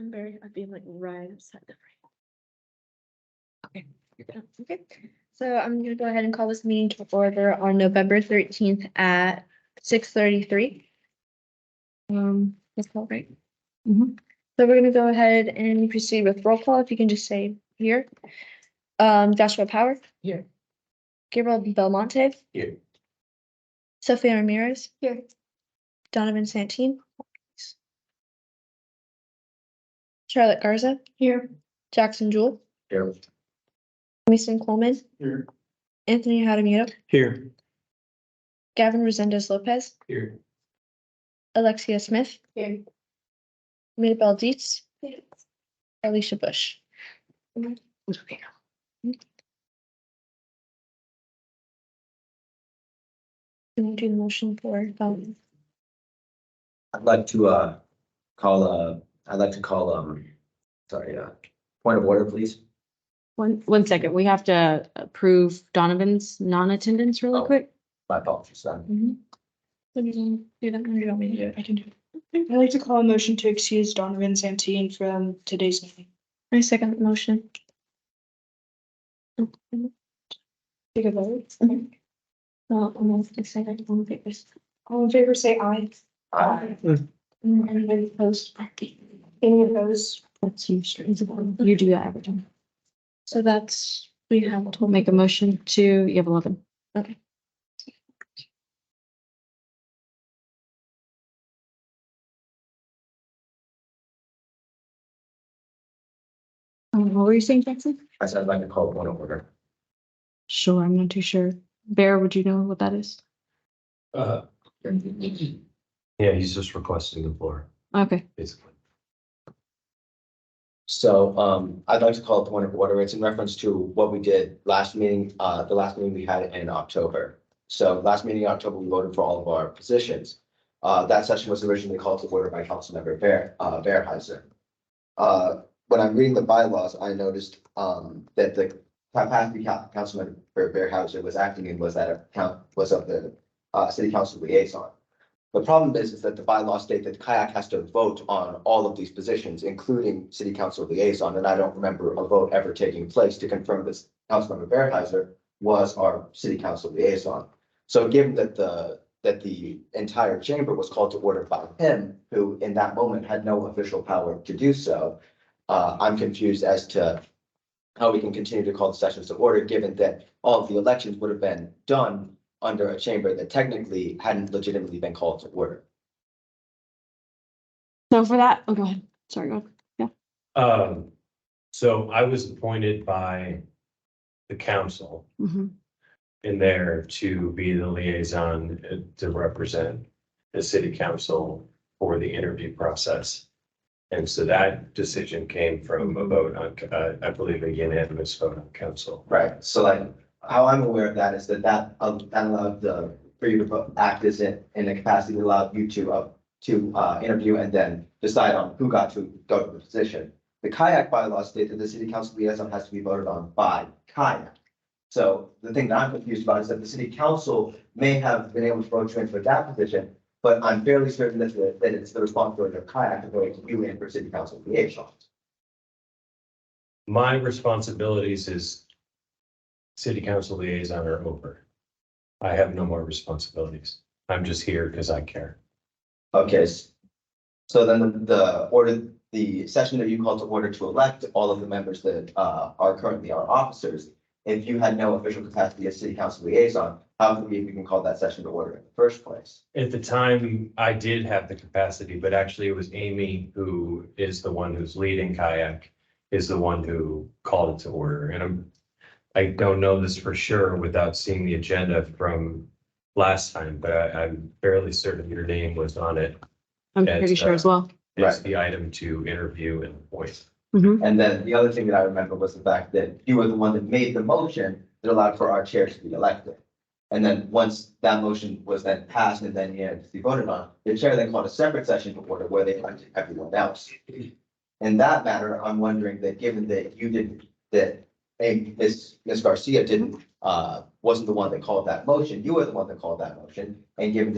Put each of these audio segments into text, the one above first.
I'm very, I'd be like right outside the frame. Okay, you're good. Okay, so I'm gonna go ahead and call this meeting to order on November 13th at 6:33. That's all right. So we're gonna go ahead and proceed with roll call. If you can just say here. Joshua Power. Here. Gabriel Belmonte. Here. Sophia Ramirez. Here. Donovan Santine. Charlotte Garza. Here. Jackson Jewell. Here. Mason Coleman. Here. Anthony Hadamito. Here. Gavin Resendez Lopez. Here. Alexia Smith. Here. Mabel Dietz. Here. Alicia Bush. Okay. Can we do the motion for, I'd like to call point of order, please. One second, we have to approve Donovan's non-attendance really Oh. quick. My apologies, son. do that, or you want me to do it? I can do it. I'd like to call a motion to excuse Donovan Santine from today's meeting. I second the motion. Take a vote. Well, I'm going to say that on papers. All in favor, say aye. Aye. Anybody opposed? Any opposed? That's you, you do that every time. So that's, we have We'll make a motion to, you have 11. Okay. What were you saying, Jackson? I said I'd like to call point of order. Sure, I'm not too sure. Bear, would you know what that is? Yeah, he's just requesting the floor, Okay, basically. So I'd like to call a point of order. It's in reference to what we did last meeting, the last meeting we had in October. So last meeting in October, we voted for all of our positions. That session was originally called to order by Councilmember Bearheiser. When I'm reading the bylaws, I noticed that the capacity Councilmember Bearheiser was acting in was of the city council liaison. The problem is that the bylaws state that KAYAC has to vote on all of these positions, including city council liaison, and I don't remember a vote ever taking place to confirm this Councilmember Bearheiser was our city council liaison. So given that the entire chamber was called to order by him, who in that moment had no official power to do so, I'm confused as to how we can continue to call the sessions to order, given that all of the elections would have been done under a chamber that technically hadn't legitimately been called to order. so for that, oh, go ahead. Sorry, go ahead. So I was appointed by the council Mhm. in there to be the liaison to represent the city council for the interview process. And so that decision came from a vote on, I believe, a unanimous vote on council. Right, so like, how I'm aware of that is that allowed for you to act as in the capacity that allowed you to interview and then decide on who got to go to the position. The KAYAC bylaws state that the city council liaison has to be voted on by KAYAC. So the thing that I'm confused about is that the city council may have been able to vote you in for that position, but I'm fairly certain that it's the responsibility of KAYAC to vote you in for city council liaison. My responsibilities as city council liaison are over. I have no more responsibilities. I'm just here because I care. Okay, so then the session that you called to order to elect all of the members that are currently our officers, if you had no official capacity as city council liaison, how could we even call that session to order in the first place? At the time, I did have the capacity, but actually it was Amy who is the one who's leading KAYAC, is the one who called it to order. And I don't know this for sure without seeing the agenda from last time, but I'm fairly certain your name was on it I'm Yes, pretty sure as well. as the item to interview and appoint. And then the other thing that I remember was the fact that you were the one that made the motion that allowed for our chair to be elected. And then once that motion was then passed and then to be voted on, the chair then called a separate session to order where they elected everyone else. In that matter, I'm wondering that given that you didn't, that Ms. Garcia wasn't the one that called that motion, you were the one that called that motion. And given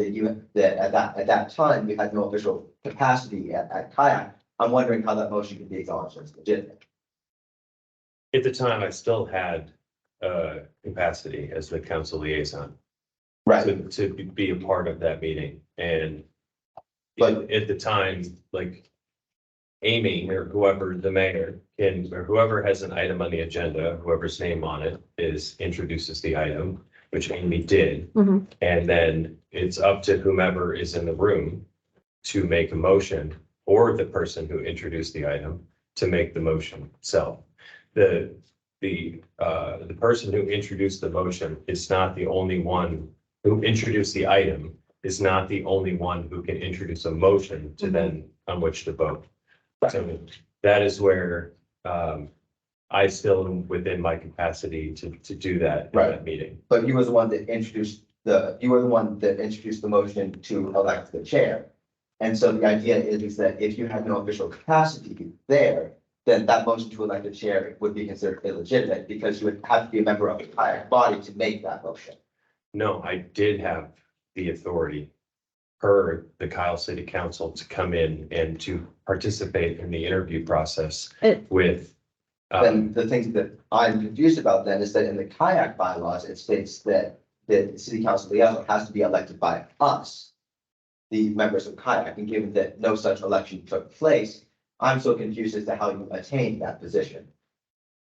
that at that time, you had no official capacity at KAYAC I'm wondering how that motion could be acknowledged as legitimate. At the time, I still had capacity as the council liaison to be a part of that meeting. And But- at the time, like Amy or whoever the mayor can, or whoever has an item on the agenda, whoever's name on it introduces the item, which Amy did. Mhm. And then it's up to whomever is in the room to make a motion, or the person who introduced the item to make the motion itself. The person who introduced the motion is not the only one who introduced the item, is not the only one who can introduce a motion to then on which to vote. So that is where I still am within my capacity to do that in that meeting. But you were the one that introduced the motion to elect the chair. And so the idea is that if you have no official capacity there, then that motion to elect the chair would be considered illegitimate because you would have to be a member of the KAYAC body to make that motion. No, I did have the authority per the Kyle City Council to come in and to participate in the interview process with. Then the things that I'm confused about then is that in the KAYAC bylaws, it states that the city council liaison has to be elected by us, the members of KAYAC, and given that no such election took place, I'm so confused as to how you attained that position.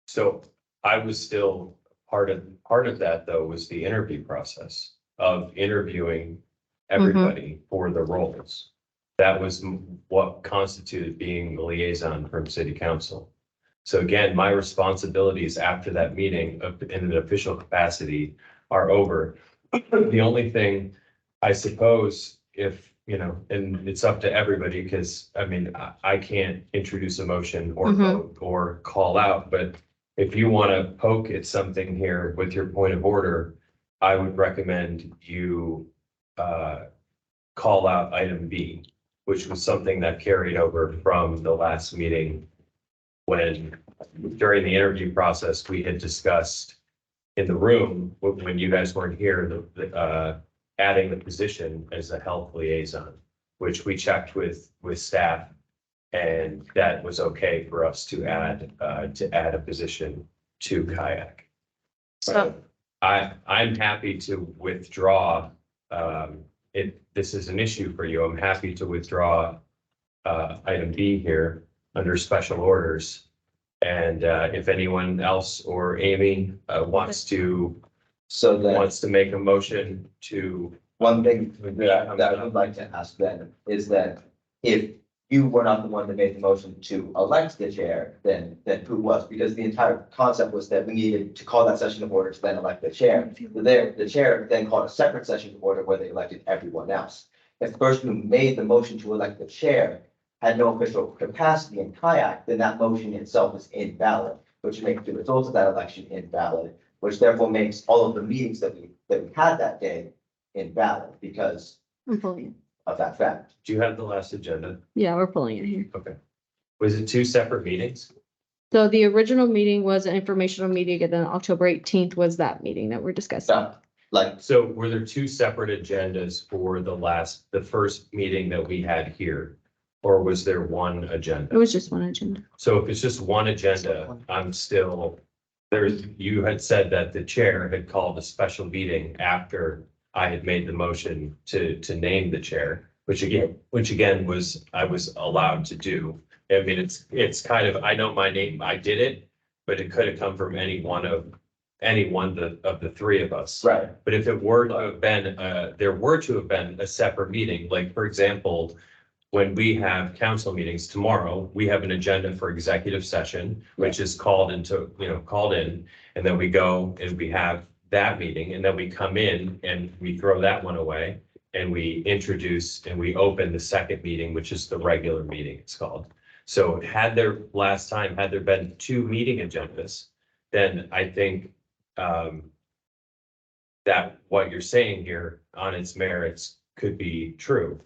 So I was still part of that, though, was the interview process of interviewing everybody for the roles. That was what constituted being the liaison from city council. So again, my responsibilities after that meeting in an official capacity are over. The only thing, I suppose, if, and it's up to everybody, because I mean, I can't introduce a motion or vote or call out, but if you want to poke at something here with your point of order, I would recommend you call out item B, which was something that carried over from the last meeting when during the interview process, we had discussed in the room when you guys weren't here, adding the position as a health liaison, which we checked with staff. And that was okay for us to add a position to KAYAC. So I'm happy to withdraw, if this is an issue for you, I'm happy to withdraw item B here under special orders. And if anyone else or Amy wants to make a motion to. One thing that I would like to ask then is that if you were not the one that made the motion to elect the chair, then who was? Because the entire concept was that we needed to call that session of order to then elect the chair. The chair then called a separate session of order where they elected everyone else. If the person who made the motion to elect the chair had no official capacity in KAYAC, then that motion itself is invalid, which makes the results of that election invalid, which therefore makes all of the meetings that we had that day invalid because I'm pulling it. of that fact. Do you have the last agenda? Yeah, we're pulling it here. Okay. Was it two separate meetings? So the original meeting was an informational meeting, and then October 18th was that meeting that we're discussing. So, like, So were there two separate agendas for the first meeting that we had here? Or was there one It agenda? was just one agenda. So if it's just one agenda, I'm still, you had said that the chair had called a special meeting after I had made the motion to name the chair, which again was, I was allowed to do. I mean, it's kind of, I know my name, I did it, but it could have come from any one of the three of us. right, But if it were to have been, there were to have been a separate meeting, like, for example, when we have council meetings tomorrow, we have an agenda for executive session, which is called in, and then we go and we have that meeting, and then we come in and we throw that one away, and we introduce and we open the second meeting, which is the regular meeting, it's called. So had there been two meeting agendas, then I think that what you're saying here on its merits could be true.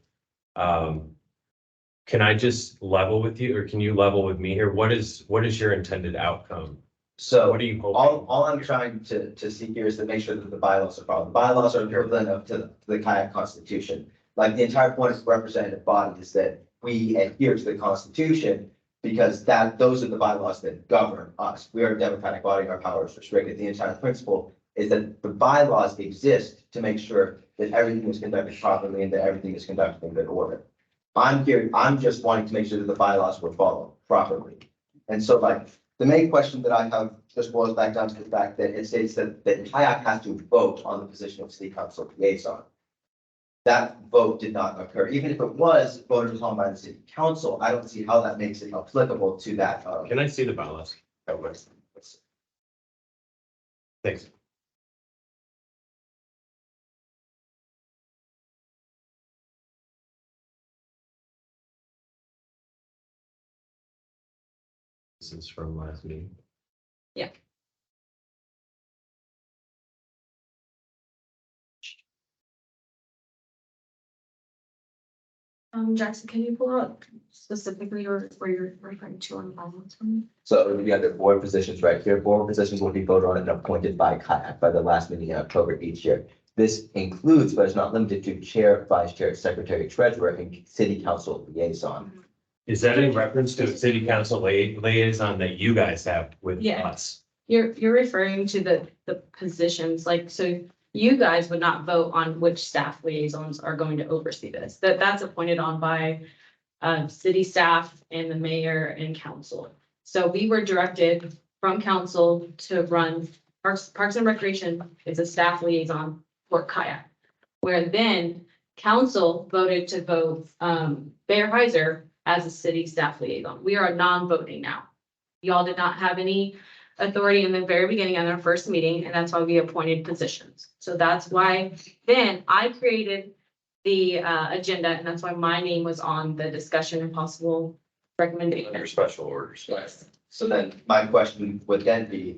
Can I just level with you, or can you level with me here? What is your intended outcome? so What are you hoping? all I'm trying to see here is to make sure that the bylaws are followed. The bylaws are equivalent to the KAYAC constitution. Like the entire point of representative body is that we adhere to the Constitution because those are the bylaws that govern us. We are a democratic body, our power is restricted. The entire principle is that the bylaws exist to make sure that everything is conducted properly and that everything is conducted in good order. I'm just wanting to make sure that the bylaws were followed properly. And so like, the main question that I have just boils back down to the fact that it states that KAYAC has to vote on the position of city council liaison. That vote did not occur. Even if it was voted upon by the city council, I don't see how that makes it applicable to that. Can I see the bylaws? Thanks. This is from last meeting. Jackson, can you pull out specifically where you're referring to on the bylaws for me? So it would be under board positions right here. Board positions will be voted on and appointed by KAYAC by the last meeting in October each year. This includes, but is not limited to chair, vice chair, secretary, treasurer, and city council liaison. Is that in reference to a city council liaison that you guys have with Yeah. us? You're referring to the positions, like, so you guys would not vote on which staff liaisons are going to oversee this. That's appointed on by city staff and the mayor and council. So we were directed from council to run Parks and Recreation is a staff liaison for KAYAC. Where then council voted to vote Mayor Heiser as a city staff liaison. We are non-voting now. Y'all did not have any authority in the very beginning on our first meeting, and that's why we appointed positions. So that's why then I created the agenda, and that's why my name was on the discussion and possible recommendation. Under special orders. So then my question would then be,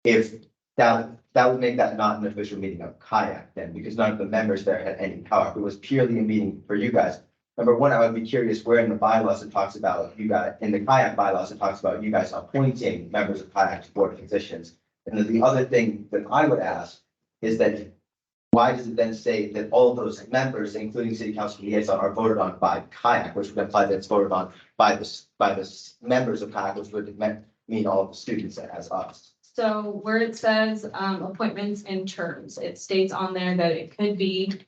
if that would make that not an official meeting of KAYAC then, because none of the members there had any power. If it was purely a meeting for you guys. Number one, I would be curious where in the bylaws it talks about you guys, in the KAYAC bylaws, it talks about you guys appointing members of KAYAC to board positions. And then the other thing that I would ask is that why does it then say that all of those members, including city council liaison, are voted on by KAYAC, which would imply that it's voted on by the members of KAYAC, which would mean all of the students as us. So where it says appointments and terms, it states on there that it could be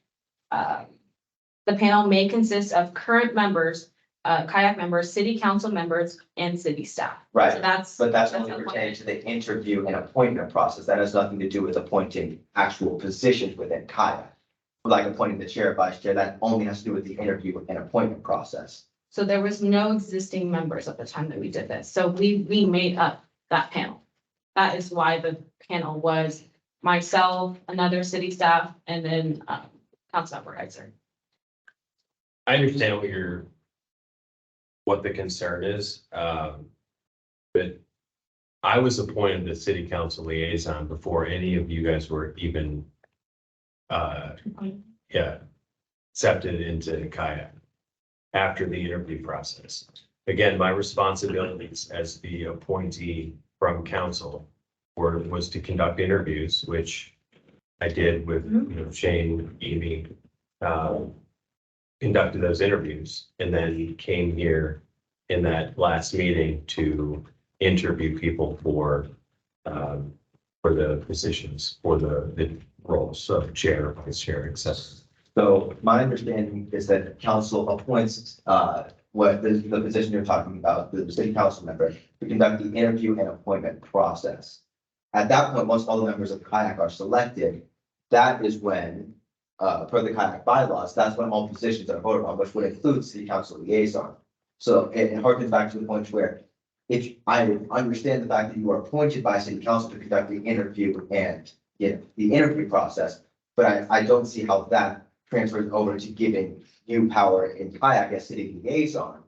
the panel may consist of current members, KAYAC members, city council members, and city staff. So Right, that's. but that's only appointment. pertaining to the interview and appointment process. That has nothing to do with appointing actual positions within KAYAC. Like appointing the chair, vice chair, that only has to do with the interview and appointment process. So there was no existing members at the time that we did this. So we made up that panel. That is why the panel was myself, another city staff, and then Councilmember Heiser. I understand what the concern is, but I was appointed the city council liaison before any of you guys were even, accepted into KAYAC after the interview process. Again, my responsibilities as the appointee from council was to conduct interviews, which I did with, Shane, Amy, conducted those interviews and then came here in that last meeting to interview people for the positions, for the roles of chair, vice chair, etc. So my understanding is that council appoints what the position you're talking about, the city council member, to conduct the interview and appointment process. At that point, once all the members of KAYAC are selected, that is when, per the KAYAC bylaws, that's when all positions are voted on, which would include city council liaison. So it harkens back to the point where if I understand the fact that you are appointed by city council to conduct the interview and the interview process, but I don't see how that transfers over to giving you power in KAYAC as city liaison.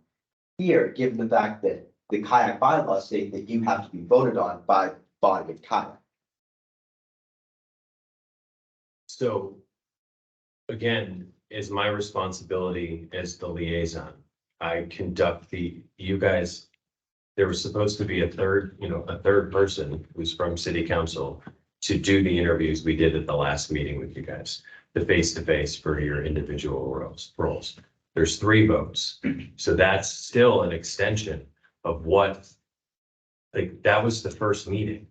Here, given the fact that the KAYAC bylaws state that you have to be voted on by body of KAYAC. So again, is my responsibility as the liaison. I conduct you guys, there was supposed to be a third person who's from city council to do the interviews we did at the last meeting with you guys, the face-to-face for your individual roles. there's 3 votes. So that's still an extension of what, like, that was the first meeting.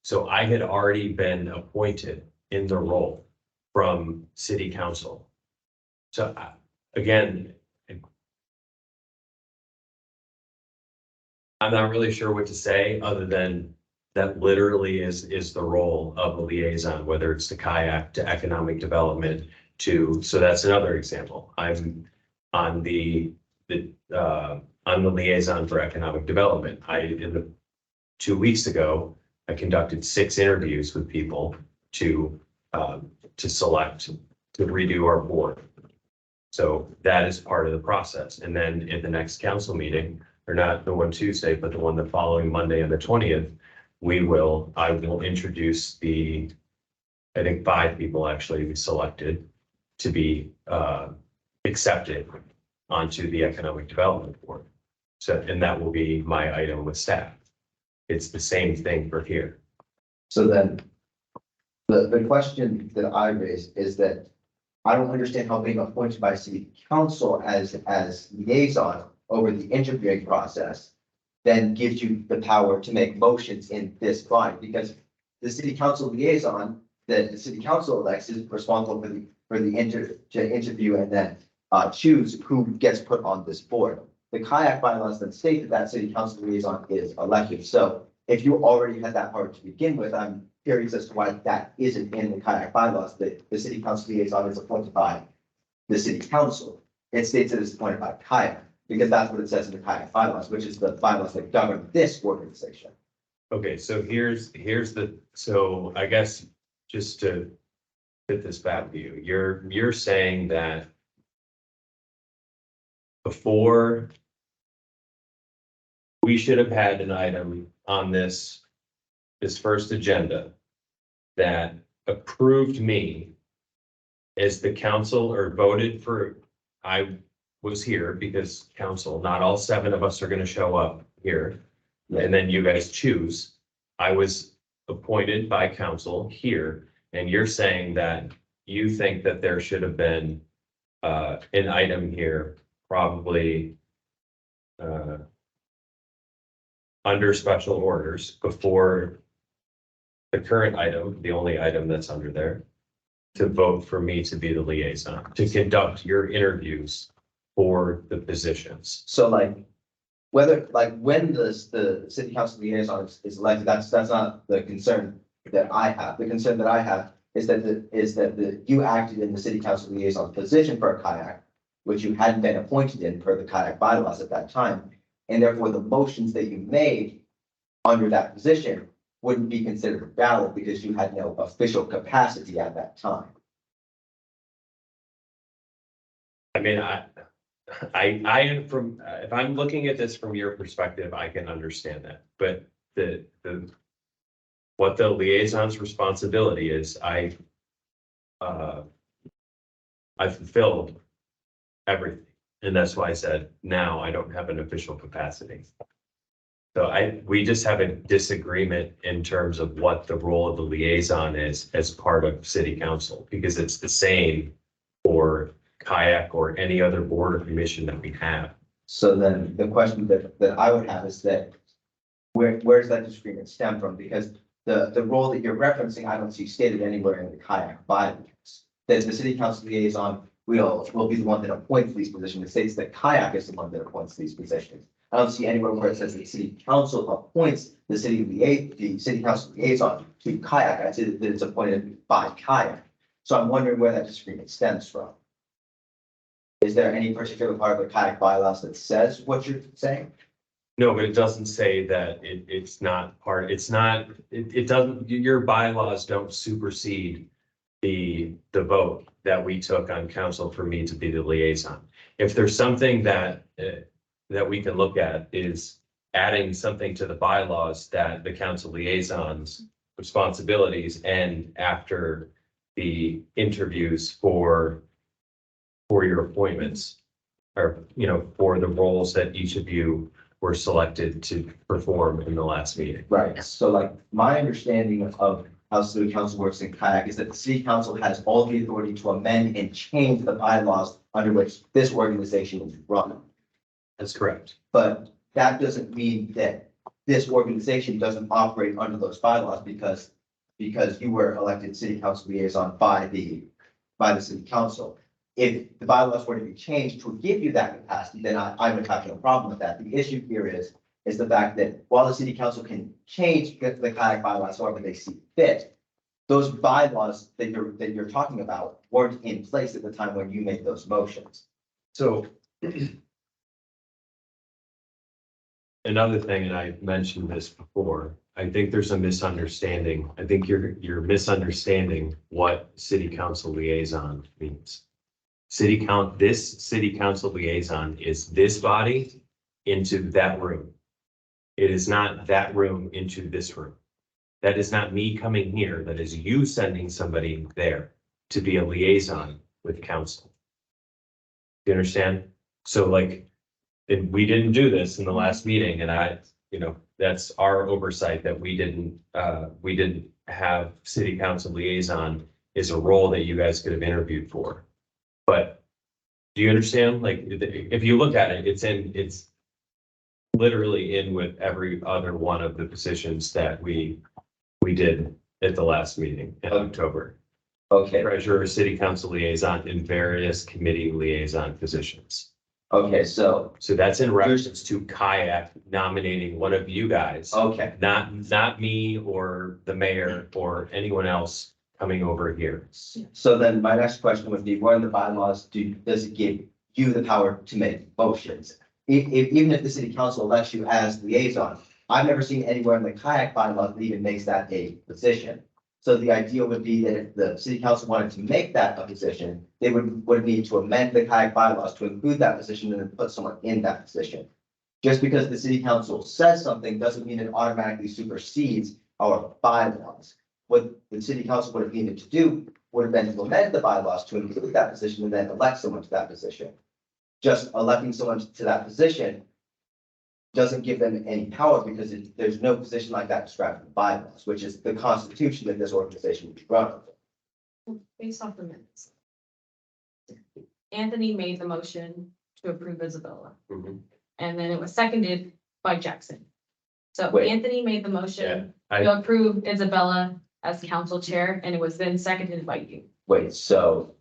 So I had already been appointed in the role from city council. So again, I'm not really sure what to say other than that literally is the role of a liaison, whether it's to KAYAC, to economic development, to, so that's another example. I'm on the liaison for economic development. In the 2 weeks ago, I conducted 6 interviews with people to select, to redo our board. So that is part of the process. And then in the next council meeting, or not the one Tuesday, but the one the following Monday on the 20th, I will introduce I think 5 people actually we selected to be accepted onto the economic development board. So, and that will be my item with staff. It's the same thing for here. So then, the question that I raised is that I don't understand how being appointed by city council as liaison over the interviewing process then gives you the power to make motions in this body, because the city council liaison that the city council elects is responsible for the interview and then choose who gets put on this board. The KAYAC bylaws then state that city council liaison is elected. So if you already had that power to begin with, I'm curious as to why that isn't in the KAYAC bylaws, that the city council liaison is appointed by the city council. It states it is appointed by KAYAC, because that's what it says in the KAYAC bylaws, which is the bylaws that govern this organization. Okay, so so I guess just to fit this back to you, you're saying that before we should have had an item on this first agenda that approved me as the council, or voted for, I was here because council, not all 7 of us are gonna show up here. And then you guys choose. I was appointed by council here, and you're saying that you think that there should have been an item here, probably under special orders before the current item, the only item that's under there, to vote for me to be the liaison, to conduct your interviews for the positions. So when the city council liaison is elected, that's not the concern that I have. The concern that I have is that you acted in the city council liaison position for a KAYAC, which you hadn't been appointed in per the KAYAC bylaws at that time. And therefore the motions that you made under that position wouldn't be considered valid because you had no official capacity at that time. I mean, if I'm looking at this from your perspective, I can understand that, but what the liaison's responsibility is, I fulfilled everything. And that's why I said, now I don't have an official capacity. So we just have a disagreement in terms of what the role of the liaison is as part of city council, because it's the same for KAYAC or any other board or commission that we have. So then the question that I would have is that where's that disagreement stem from? Because the role that you're referencing, I don't see stated anywhere in the KAYAC bylaws. That the city council liaison will be the one that appoints these positions. It states that KAYAC is the one that appoints these positions. I don't see anywhere where it says the city council appoints the city council liaison to KAYAC. I see that it's appointed by KAYAC. So I'm wondering where that disagreement stems from. Is there any particular part of the KAYAC bylaws that says what you're saying? No, but it doesn't say that it's not part, it doesn't, your bylaws don't supersede the vote that we took on council for me to be the liaison. If there's something that we can look at, is adding something to the bylaws that the council liaison's responsibilities end after the interviews for your appointments, or, for the roles that each of you were selected to perform in the last meeting. Right. So my understanding of how city council works in kayak is that the city council has all the authority to amend and change the bylaws under which this organization is run. That's correct. But that doesn't mean that this organization doesn't operate under those bylaws because you were elected city council liaison by the city council. If the bylaws were to be changed to give you that capacity, then I would have no problem with that. The issue here is the fact that while the city council can change the kayak bylaws however they see fit, those bylaws that you're talking about weren't in place at the time when you made those motions. So another thing, and I mentioned this before, I think there's a misunderstanding. I think you're misunderstanding what city council liaison means. This city council liaison is this body into that room. It is not that room into this room. That is not me coming here. That is you sending somebody there to be a liaison with council. Do you understand? So like, and we didn't do this in the last meeting, and that's our oversight that we didn't have city council liaison is a role that you guys could have interviewed for. But do you understand? Like, if you look at it, it's literally in with every other one of the positions that we did at the last meeting in October. Okay, Treasurer, city council liaison, and various committee liaison positions. okay, so, So that's in reference to kayak nominating one of you guys, okay. not me or the mayor or anyone else coming over here. So then my next question would be, what in the bylaws does it give you the power to make motions? Even if the city council elects you as liaison, I've never seen anywhere in the kayak bylaws that even makes that a position. So the idea would be that if the city council wanted to make that a position, they would need to amend the kayak bylaws to include that position and then put someone in that position. Just because the city council says something doesn't mean it automatically supersedes our bylaws. What the city council would have needed to do would have been to amend the bylaws to include that position and then elect someone to that position. Just electing someone to that position doesn't give them any power because there's no position like that described in the bylaws, which is the constitution that this organization would be run under. Based off the minutes. Anthony made the motion to approve Isabella, Mhm. and then it was seconded by Jackson. So Wait. Anthony made the motion I- to approve Isabella as council chair, and it was then seconded by you. Wait, so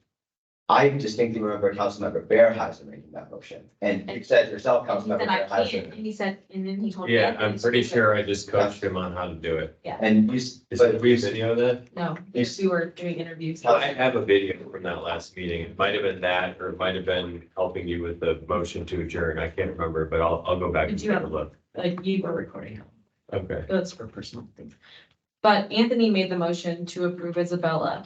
I distinctly remember Councilmember Bearheiser making that motion, and you said yourself, And he said, Councilmember I can't, Bearheiser. and he said, and then he told. Yeah, Anthony I'm to pretty do it. sure I just coached him on how to do it. And Is we video that? No, we were doing interviews. I have a video from that last meeting. It might have been that, or it might have been helping you with the motion to adjourn. I can't remember, but I'll go back and Did you take a have- look. Like you were recording. Okay. That's for personal things. But Anthony made the motion to approve Isabella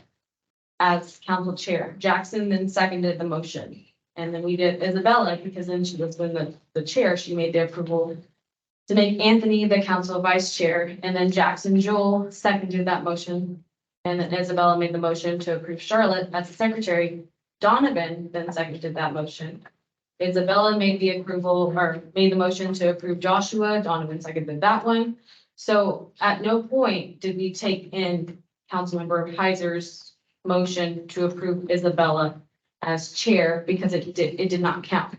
as council chair. Jackson then seconded the motion. And then we did Isabella because then she was when the chair, she made the approval to make Anthony the council vice chair. And then Jackson Joel seconded that motion. And then Isabella made the motion to approve Charlotte as the secretary. Donovan then seconded that motion. Isabella made the approval or made the motion to approve Joshua. Donovan seconded that one. So at no point did we take in Councilmember Heiser's motion to approve Isabella as chair because it did not count.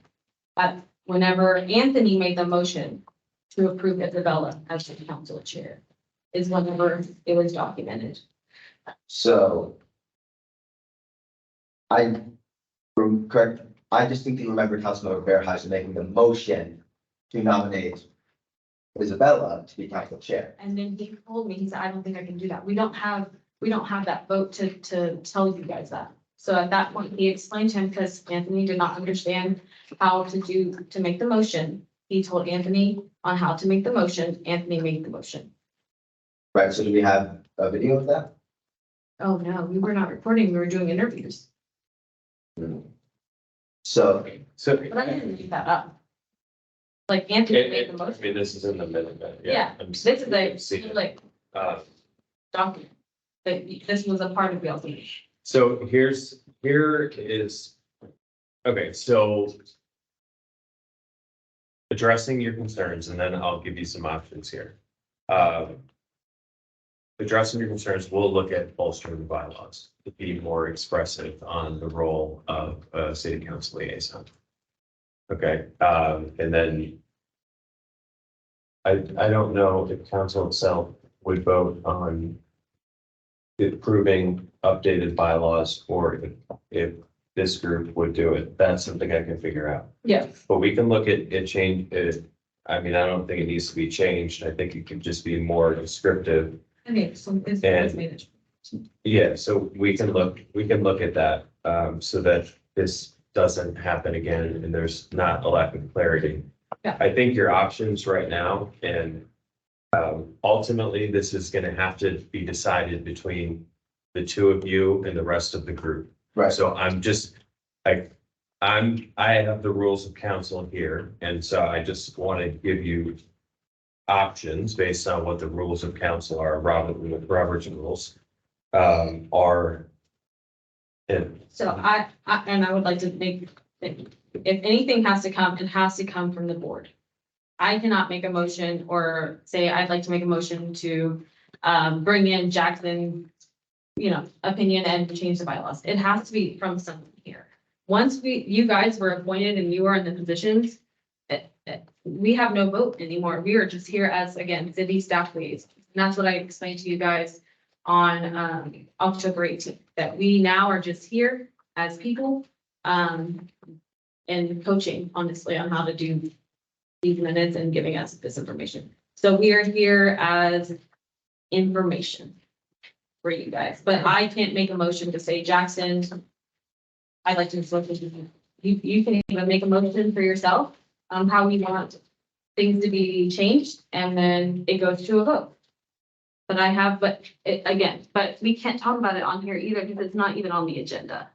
Whenever Anthony made the motion to approve Isabella as the council chair is whenever it was documented. So correct, I distinctly remember Councilmember Bearheiser making the motion to nominate Isabella to be council chair. And then he told me, he said, I don't think I can do that. We don't have that vote to tell you guys that. So at that point, he explained to him because Anthony did not understand how to make the motion. He told Anthony on how to make the motion. Anthony made the motion. Right, so do we have a video of that? Oh, no, we were not recording. We were doing interviews. So, But I didn't make that up. Like Anthony made the I motion. mean, this is in the minute, but Yeah, I'm This seeing is it. like document. That this was a part of the meeting. So here is, okay, so addressing your concerns, and then I'll give you some options here. addressing your concerns, we'll look at bolstering the bylaws to be more expressive on the role of a city council liaison. Okay, and then I don't know if council itself would vote on approving updated bylaws or if this group would do it. That's something I can figure out. Yeah. But we can look at it change it. I mean, I don't think it needs to be changed. I think it could just be more descriptive. Okay, so it's And- managed. Yeah, so we can look at that, so that this doesn't happen again and there's not a lack of clarity. Yeah. I think your options right now and ultimately, this is gonna have to be decided between the two of you and the rest of the group. Right. So I'm just, I have the rules of council here, and so I just want to give you options based on what the rules of council are, Robert's rules, are. And So I would like to make, if anything has to come, it has to come from the board. I cannot make a motion or say I'd like to make a motion to bring in Jackson, opinion and change the bylaws. It has to be from someone here. Once you guys were appointed and you are in the positions, we have no vote anymore. We are just here as, again, city staff liaisons. And that's what I explained to you guys on October 18th, that we now are just here as people and coaching, honestly, on how to do these minutes and giving us this information. So we are here as information for you guys, but I can't make a motion to say, Jackson, I'd like to select you. You can even make a motion for yourself on how we want things to be changed, and then it goes to a vote. But we can't talk about it on here either because it's not even on the agenda.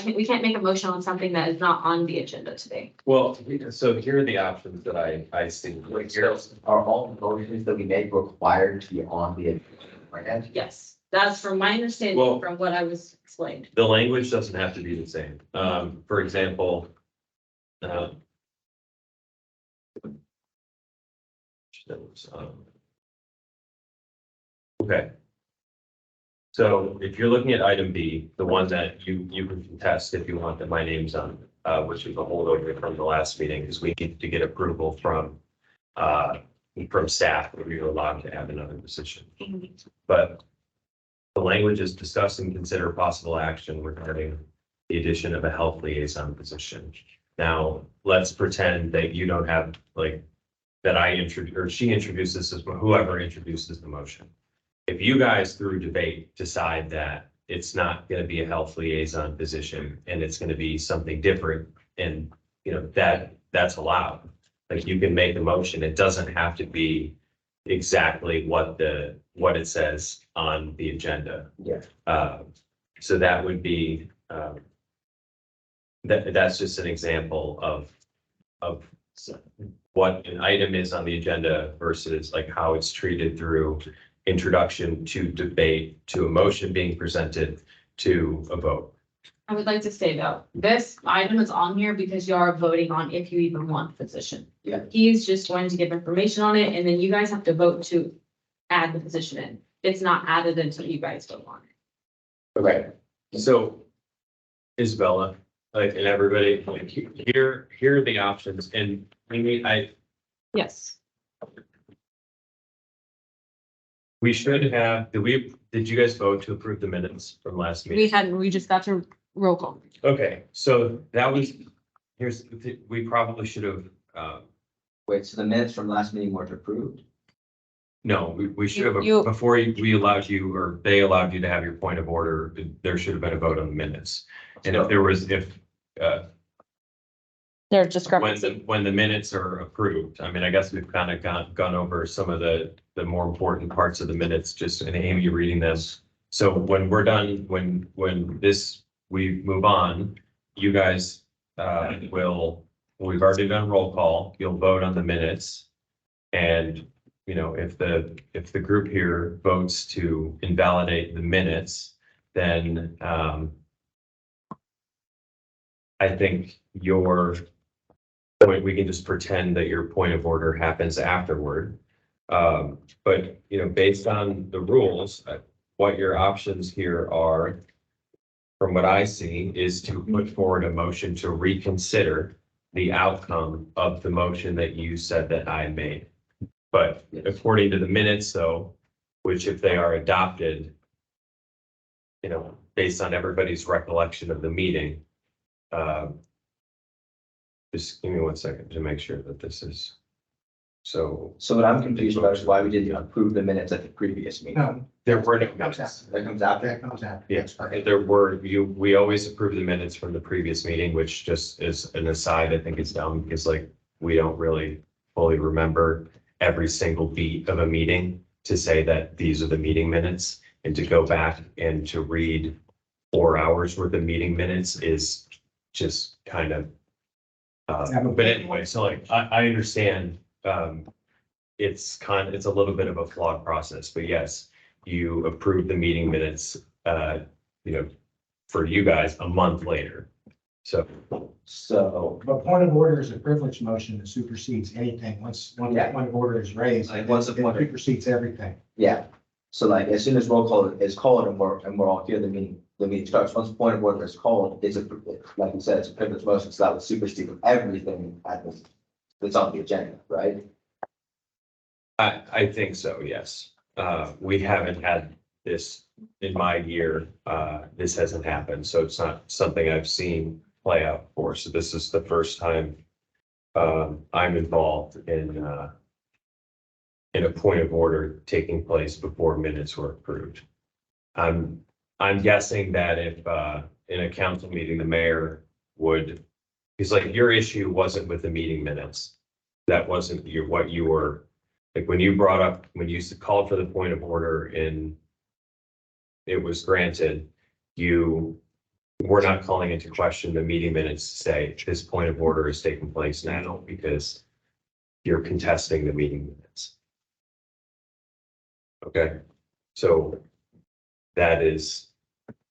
We can't make a motion on something that is not on the agenda today. well, so here are the options that I see. Wait, so are all motions that we make required to be on the agenda? Right? Yes, that's from my understanding, Well- from what I was explained. The language doesn't have to be the same. For example, okay. So if you're looking at item B, the one that you can contest if you want that my name's on, which is a holdover from the last meeting, because we need to get approval from staff, where we were allowed to have another position. But the language is discuss and consider possible action regarding the addition of a health liaison position. Now, let's pretend that you don't have, like, that I introduce, or she introduces this, whoever introduces the motion. If you guys through debate decide that it's not gonna be a health liaison position and it's gonna be something different, and that's allowed. Like, you can make a motion, it doesn't have to be exactly what it says on the agenda. Yeah. So that would be, that's just an example of what an item is on the agenda versus like how it's treated through introduction to debate, to a motion being presented, to a vote. I would like to say though, this item is on here because you are voting on if you even want the position. Yeah. He's just going to give information on it, and then you guys have to vote to add the position in. It's not added until you guys vote on it. Okay, So Isabella, like, and everybody, like, here are the options, and Yes. we should have, did you guys vote to approve the minutes from last meeting? We just got to roll call. Okay, so that was, we probably should have, wait, so the minutes from last meeting weren't approved? no, we should have, You- before we allowed you, or they allowed you to have your point of order, there should have been a vote on the minutes. And if there was, They're when discrepancy. when the minutes are approved, I mean, I guess we've kind of gone over some of the more important parts of the minutes, just in Amy reading this. So when we're done, when we move on, you guys we've already done roll call, you'll vote on the minutes. And, if the group here votes to invalidate the minutes, then I think we can just pretend that your point of order happens afterward. But, you know, based on the rules, what your options here are, from what I see, is to put forward a motion to reconsider the outcome of the motion that you said that I made. But according to the minutes, though, which if they are adopted, you know, based on everybody's recollection of the meeting, just give me 1 second to make sure that this is, so So what I'm confused about is why we didn't approve the minutes at the previous meeting. No, there were no that comes minutes. after. That comes after. That comes after. Yes, That's right. there were, we always approve the minutes from the previous meeting, which just is an aside, I think it's dumb, because like, we don't really fully remember every single beat of a meeting to say that these are the meeting minutes, and to go back and to read 4 hours worth of meeting minutes is just kind of, but anyway, so like, I understand, it's a little bit of a flawed process, but yes, you approve the meeting minutes, you know, for you guys a month later. So, But point of order is a privilege motion that supersedes anything. Once Yeah. point of order is raised, Like, it once the point of- supersedes everything. Yeah, so like, as soon as roll call is called and we're all here, the meeting starts, once the point of order is called, it's a, like you said, it's a privilege motion, so that would supersede everything at this, that's on the agenda, right? I think so, yes. We haven't had this in my year, this hasn't happened, so it's not something I've seen play out before, so this is the first time I'm involved in a point of order taking place before minutes were approved. I'm guessing that if in a council meeting, the mayor would, because like your issue wasn't with the meeting minutes. That wasn't what you were, like when you brought up, when you called for the point of order and it was granted, you were not calling into question the meeting minutes to say this point of order is taking place now because you're contesting the meeting minutes. Okay, so that is,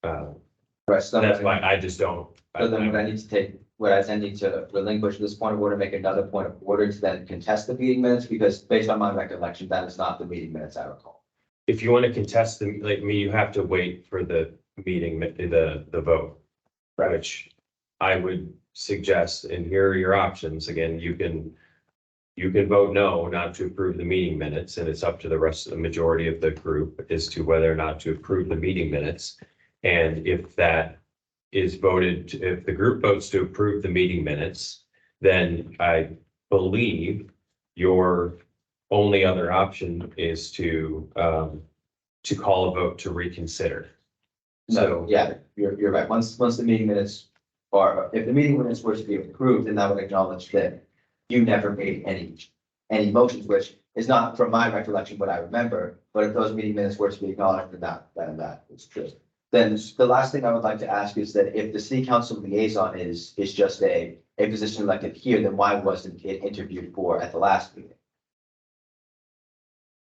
Right, so that's why I just don't. So then what I need to take, what I then need to relinquish this point of order, make another point of order to then contest the meeting minutes, because based on my recollection, that is not the meeting minutes I recall. If you want to contest them, like me, you have to wait for the meeting, the vote. Right. Which I would suggest, and here are your options. Again, you can vote no, not to approve the meeting minutes, and it's up to the rest of the majority of the group as to whether or not to approve the meeting minutes. And if that is voted, if the group votes to approve the meeting minutes, then I believe your only other option is to call a vote to reconsider. No, So, yeah, you're right. Once the meeting minutes are, if the meeting minutes were to be approved, then that would acknowledge that you never made any motions, which is not from my recollection what I remember, but if those meeting minutes were to be acknowledged, then that is true. Then the last thing I would like to ask is that if the city council liaison is just a position elected here, then why wasn't it interviewed for at the last meeting?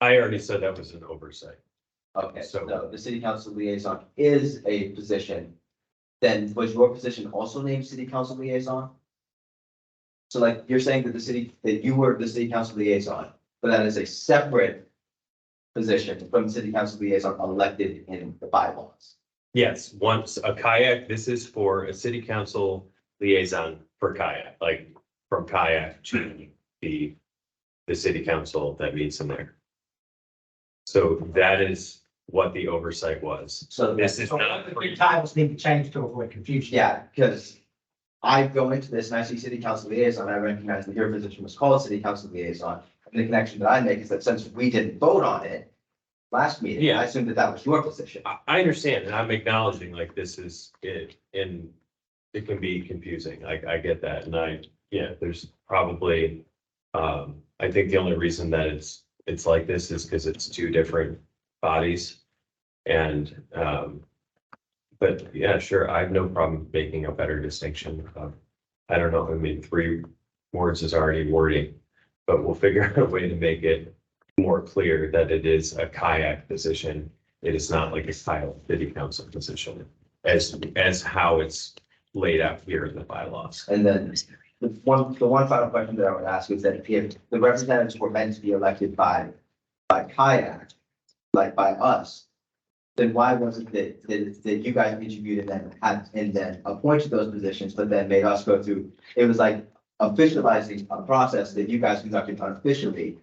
I already said that was an oversight. Okay, So- so the city council liaison is a position. Then was your position also named city council liaison? So like you're saying that you were the city council liaison, but that is a separate position from city council liaison elected in the bylaws. Yes, once a kayak, this is for a city council liaison for kayak, like from kayak to the city council that meets in there. So that is what the oversight was. So This is So not, the titles need to change to avoid confusion. yeah, because I go into this and I see city council liaison, I recognize that your position was called city council liaison. And the connection that I make is that since we didn't vote on it last meeting, Yeah. I assumed that that was your position. I understand, and I'm acknowledging like this is it, and it can be confusing. I get that, and there's probably, I think the only reason that it's like this is because it's two different bodies. And, but yeah, sure, I have no problem making a better distinction. I don't know, I mean, 3 words is already wording, but we'll figure out a way to make it more clear that it is a kayak position. It is not like a title city council position as how it's laid out here in the bylaws. And then the one final question that I would ask is that if the representatives were meant to be elected by by KAYAC, like by us, then why wasn't that you guys interviewed and then appointed those positions, but then made us go through, it was like officializing a process that you guys conducted unofficially.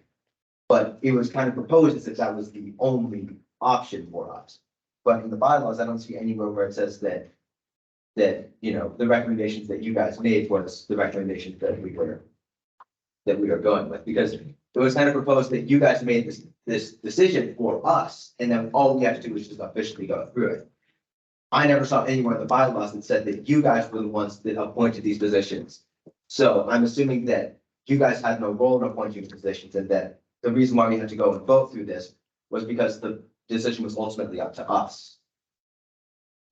But it was kind of proposed as if that was the only option for us. But in the bylaws, I don't see anywhere where it says that, you know, the recommendations that you guys made was the recommendations that we were going with, because it was kind of proposed that you guys made this decision for us, and then all we have to do is just officially go through it. I never saw anywhere in the bylaws that said that you guys were the ones that appointed these positions. So I'm assuming that you guys had no role in appointing positions, and that the reason why we had to go and vote through this was because the decision was ultimately up to us.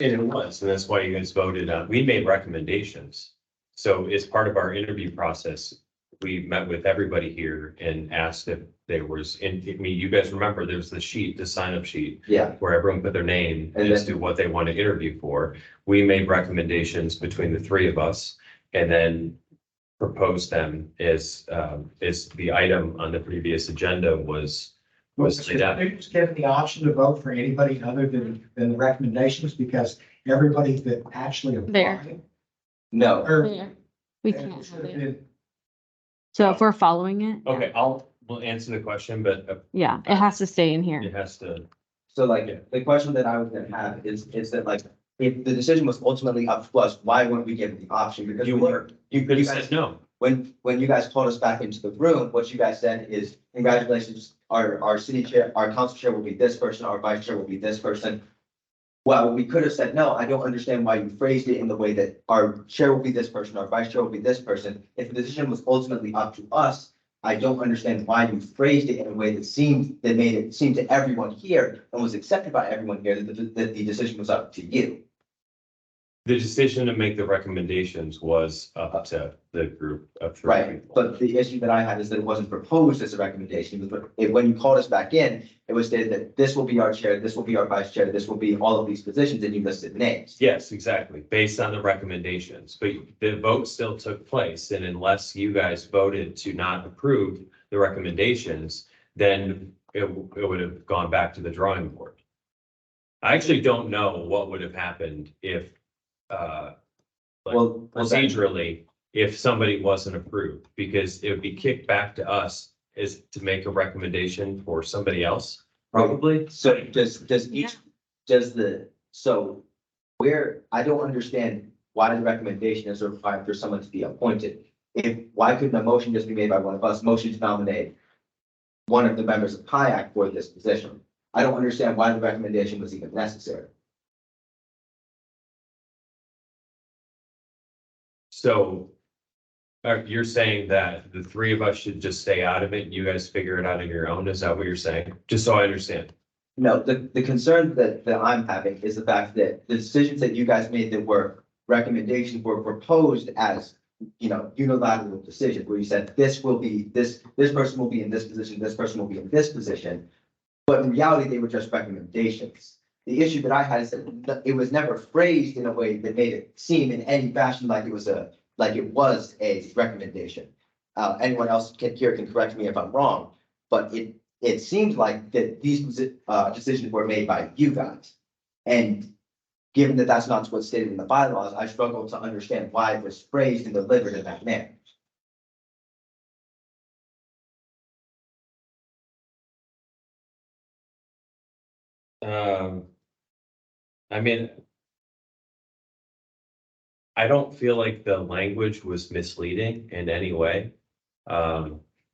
And it was, and that's why you guys voted on, we made recommendations. So as part of our interview process, we met with everybody here and asked if there was, I mean, you guys remember, there's the sheet, the sign-up sheet, Yeah, where everyone put their name And as then- to what they want to interview for. We made recommendations between the three of us and then proposed them as the item on the previous agenda was laid out. It was given the option to vote for anybody other than the recommendations, because everybody that actually There. applied. no, Yeah, we can't have it. So if we're following it. Okay, we'll answer the question, but Yeah, it has to stay in here. it has to, so like, the question that I was gonna have is that like, if the decision was ultimately up to us, why weren't we given the option? Because you when were, you could have said no. When you guys called us back into the room, what you guys said is, congratulations, our city chair, our council chair will be this person, our vice chair will be this person. Well, we could have said, no, I don't understand why you phrased it in the way that our chair will be this person, our vice chair will be this person. If the decision was ultimately up to us, I don't understand why you phrased it in a way that made it seem to everyone here and was accepted by everyone here that the decision was up to you. The decision to make the recommendations was up to the group of three Right, people. but the issue that I had is that it wasn't proposed as a recommendation, but when you called us back in, it was stated that this will be our chair, this will be our vice chair, this will be all of these positions, and you listed names. Yes, exactly, based on the recommendations, but the vote still took place, and unless you guys voted to not approve the recommendations, then it would have gone back to the drawing board. I actually don't know what would have happened if, like, Well, then- procedurally, if somebody wasn't approved, because it would be kicked back to us is to make a recommendation for somebody else, probably. So I don't understand why the recommendation is required for someone to be appointed. Why couldn't a motion just be made by one of us, motion to nominate one of the members of KAYAC for this position? I don't understand why the recommendation was even necessary. So you're saying that the three of us should just stay out of it, and you guys figure it out on your own? Is that what you're saying? Just so I understand. No, the concern that I'm having is the fact that the decisions that you guys made that were recommendations were proposed as, you know, unilateral decisions, where you said this will be, this person will be in this position, this person will be in this position. But in reality, they were just recommendations. The issue that I had is that it was never phrased in a way that made it seem in any fashion like it was a recommendation. Anyone else here can correct me if I'm wrong, but it seemed like that these decisions were made by you guys. And given that that's not what's stated in the bylaws, I struggle to understand why it was phrased and delivered in that manner. I mean, I don't feel like the language was misleading in any way.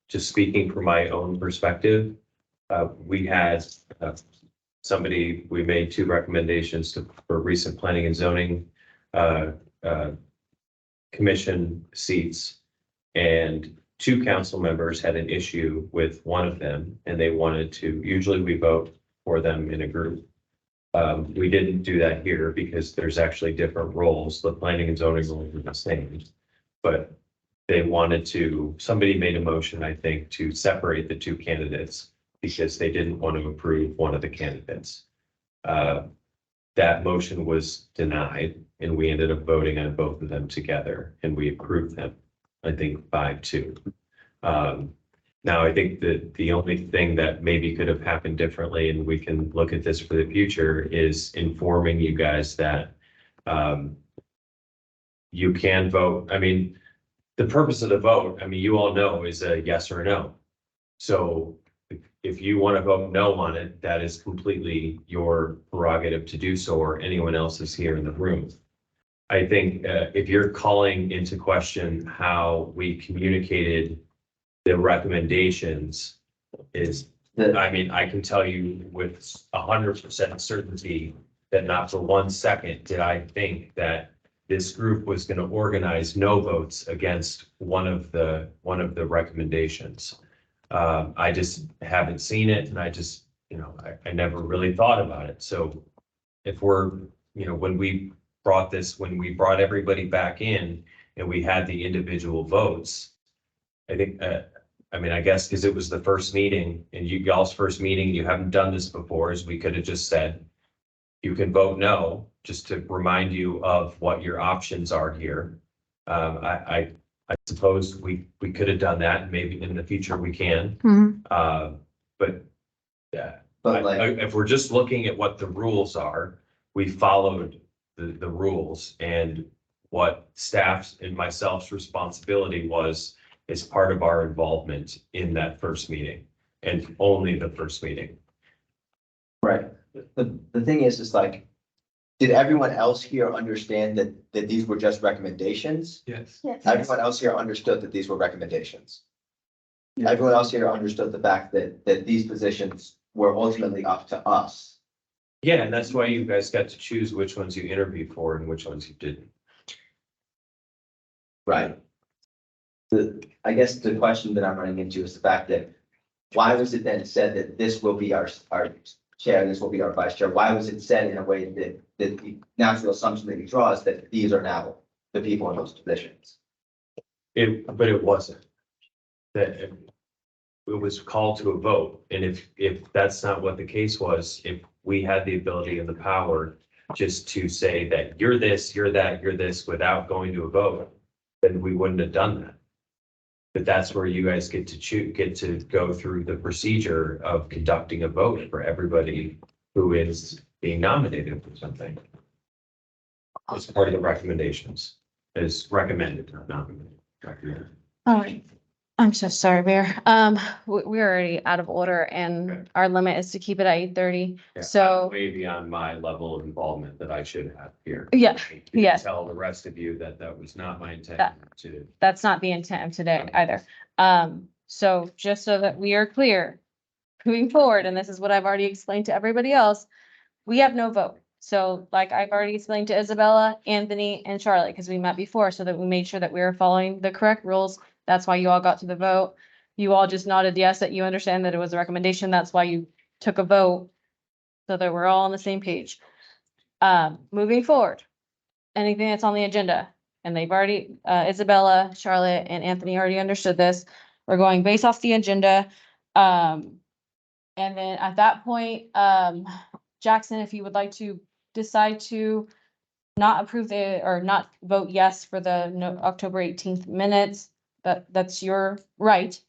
Just speaking from my own perspective, we had we made two recommendations for recent planning and zoning commission seats. And two council members had an issue with one of them, and they wanted to, usually we vote for them in a group. We didn't do that here because there's actually different roles. The planning and zoning roles are the same. But they wanted to, somebody made a motion, I think, to separate the two candidates because they didn't want to approve one of the candidates. That motion was denied, and we ended up voting on both of them together, and we approved them, I think 5-2. Now, I think that the only thing that maybe could have happened differently, and we can look at this for the future, is informing you guys that you can vote. I mean, the purpose of the vote, I mean, you all know, is a yes or a no. So if you want to vote no on it, that is completely your prerogative to do so, or anyone else's here in the room. I think if you're calling into question how we communicated the recommendations, I mean, I can tell you with 100% certainty that not for 1 second did I think that this group was going to organize no votes against one of the recommendations. I just haven't seen it, and I just, I never really thought about it. So if we're, when we brought everybody back in and we had the individual votes, I think, I mean, I guess because it was the first meeting and y'all's first meeting, you haven't done this before, is we could have just said, you can vote no, just to remind you of what your options are here. I suppose we could have done that, and maybe in the future we can. But yeah, But like, if we're just looking at what the rules are, we followed the rules, and what staff's and myself's responsibility was as part of our involvement in that first meeting, and only the first meeting. right, the thing is like, did everyone else here understand that these were just recommendations? Yes. Everyone else here understood that these were recommendations. Everyone else here understood the fact that these positions were ultimately up to us. Yeah, and that's why you guys got to choose which ones you interviewed for and which ones you didn't. Right. I guess the question that I'm running into is the fact that, why was it then said that this will be our chair, this will be our vice chair? Why was it said in a way that the natural assumption that you draw is that these are now the people in those positions? But it wasn't. That it was called to a vote, and if that's not what the case was, if we had the ability and the power just to say that you're this, you're that, you're this, without going to a vote, then we wouldn't have done that. But that's where you guys get to go through the procedure of conducting a vote for everybody who is being nominated for something. As part of the recommendations, is recommended, not nominated. Recommended. All right. I'm so sorry, Mayor. We're already out of order, and Okay. our limit is to keep it at 8:30. Yeah, So, way beyond my level of involvement that I should have here. Yeah, I can yeah. Tell the rest of you that was not my intent to. that's not the intent of today either. So just so that we are clear, moving forward, and this is what I've already explained to everybody else, we have no vote. So like I've already explained to Isabella, Anthony, and Charlotte, because we met before, so that we made sure that we were following the correct rules. That's why you all got to the vote. You all just nodded yes, that you understand that it was a recommendation. That's why you took a vote, so that we're all on the same page. Moving forward, anything that's on the agenda, and they've already, Isabella, Charlotte, and Anthony already understood this. We're going based off the agenda. And then at that point, Jackson, if you would like to decide to not approve or not vote yes for the October 18th minutes, that's your right.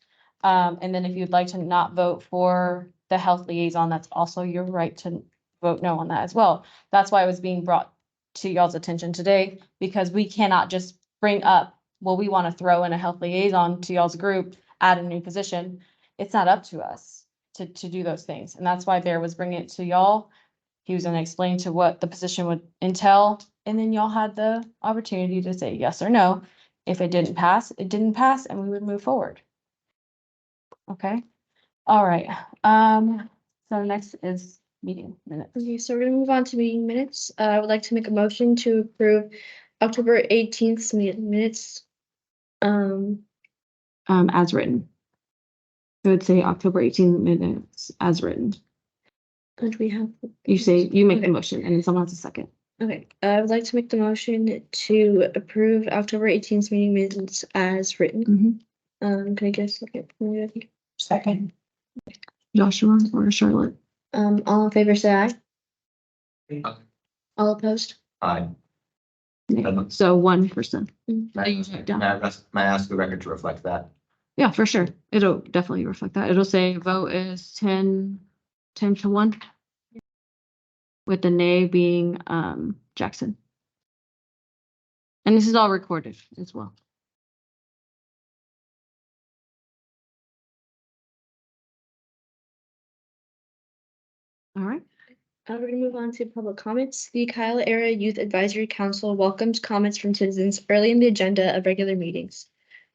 And then if you'd like to not vote for the health liaison, that's also your right to vote no on that as well. That's why it was being brought to y'all's attention today, because we cannot just bring up, well, we want to throw in a health liaison to y'all's group, add a new position. It's not up to us to do those things. And that's why Bear was bringing it to y'all. He was going to explain to what the position would entail, and then y'all had the opportunity to say yes or no. If it didn't pass, it didn't pass, and we would move forward. Okay, all right. So next is meeting minutes. Okay, so we're gonna move on to meeting minutes. I would like to make a motion to approve October 18th minutes. As written. I would say October 18th minutes as written. And we have. You make the Okay. motion, and then someone has a second. Okay, I would like to make the motion to approve October 18th meeting minutes as written. Can I get a second? Second. Joshua or Charlotte? All in favor, say aye. All opposed? Aye. So one person. Mm. May I ask the record to reflect that? Yeah, for sure. It'll definitely reflect that. It'll say vote is 10 to 1. With the nay being, Jackson. And this is all recorded as well. All right. We're gonna move on to public comments. The Kyle Area Youth Advisory Council welcomes comments from citizens early in the agenda of regular meetings.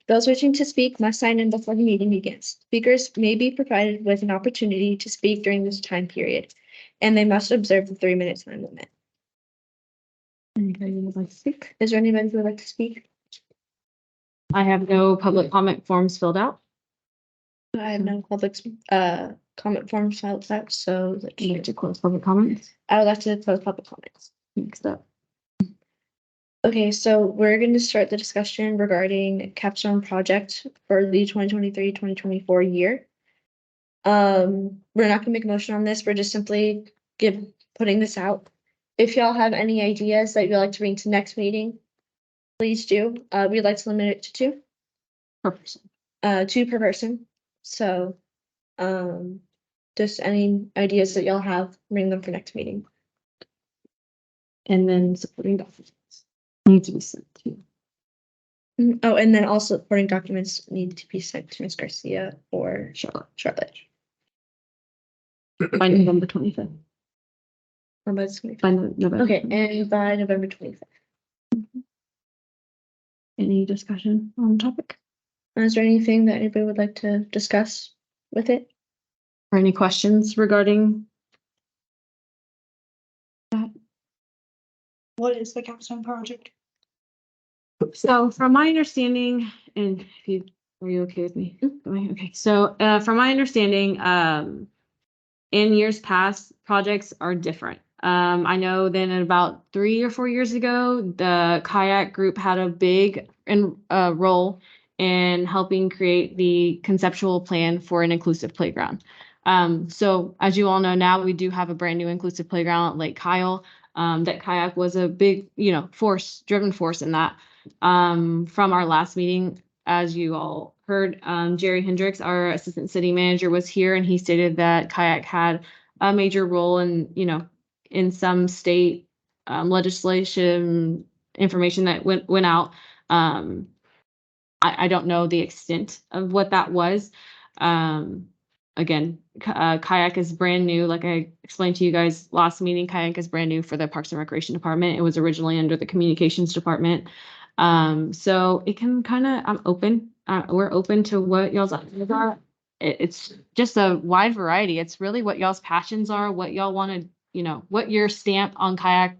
Those wishing to speak must sign in before the meeting begins. Speakers may be provided with an opportunity to speak during this time period, and they must observe the 3-minute time limit. Anybody would like to speak? Is there anybody who would like to speak? I have no public comment forms filled out. I have no public, comment forms filed out, so Would you like to close public comments? I would like to close public comments. Next up. Okay, so we're going to start the discussion regarding capstone project for the 2023-2024 year. We're not gonna make a motion on this, we're just simply putting this out. If y'all have any ideas that you'd like to bring to next meeting, please do. We'd like to limit it to 2. Per person. 2 per person. So, just any ideas that y'all have, bring them for next meeting. And then supporting documents need to be sent to you. Oh, and then also supporting documents need to be sent to Ms. Garcia or Charlotte. By November 25th. Or by this committee. By November. Okay, and by November 25th. Any discussion on the topic? Is there anything that anybody would like to discuss with it? Or any questions regarding? What is the capstone project? So from my understanding, and if you, are you okay with me? Going? Okay, so from my understanding, in years past, projects are different. I know then about 3 or 4 years ago, the KAYAC group had a big role in helping create the conceptual plan for an inclusive playground. So as you all know now, we do have a brand new inclusive playground at Lake Kyle. That KAYAC was a big, driving force in that. From our last meeting, as you all heard, Jerry Hendricks, our assistant city manager, was here and he stated that KAYAC had a major role in some state legislation information that went out. I don't know the extent of what that was. Again, KAYAC is brand new. Like I explained to you guys last meeting, KAYAC is brand new for the Parks and Recreation Department. It was originally under the Communications Department. So it can kind of, I'm open. We're open to what y'all's ideas are. It's just a wide variety. It's really what y'all's passions are, what y'all want to, what your stamp on KAYAC,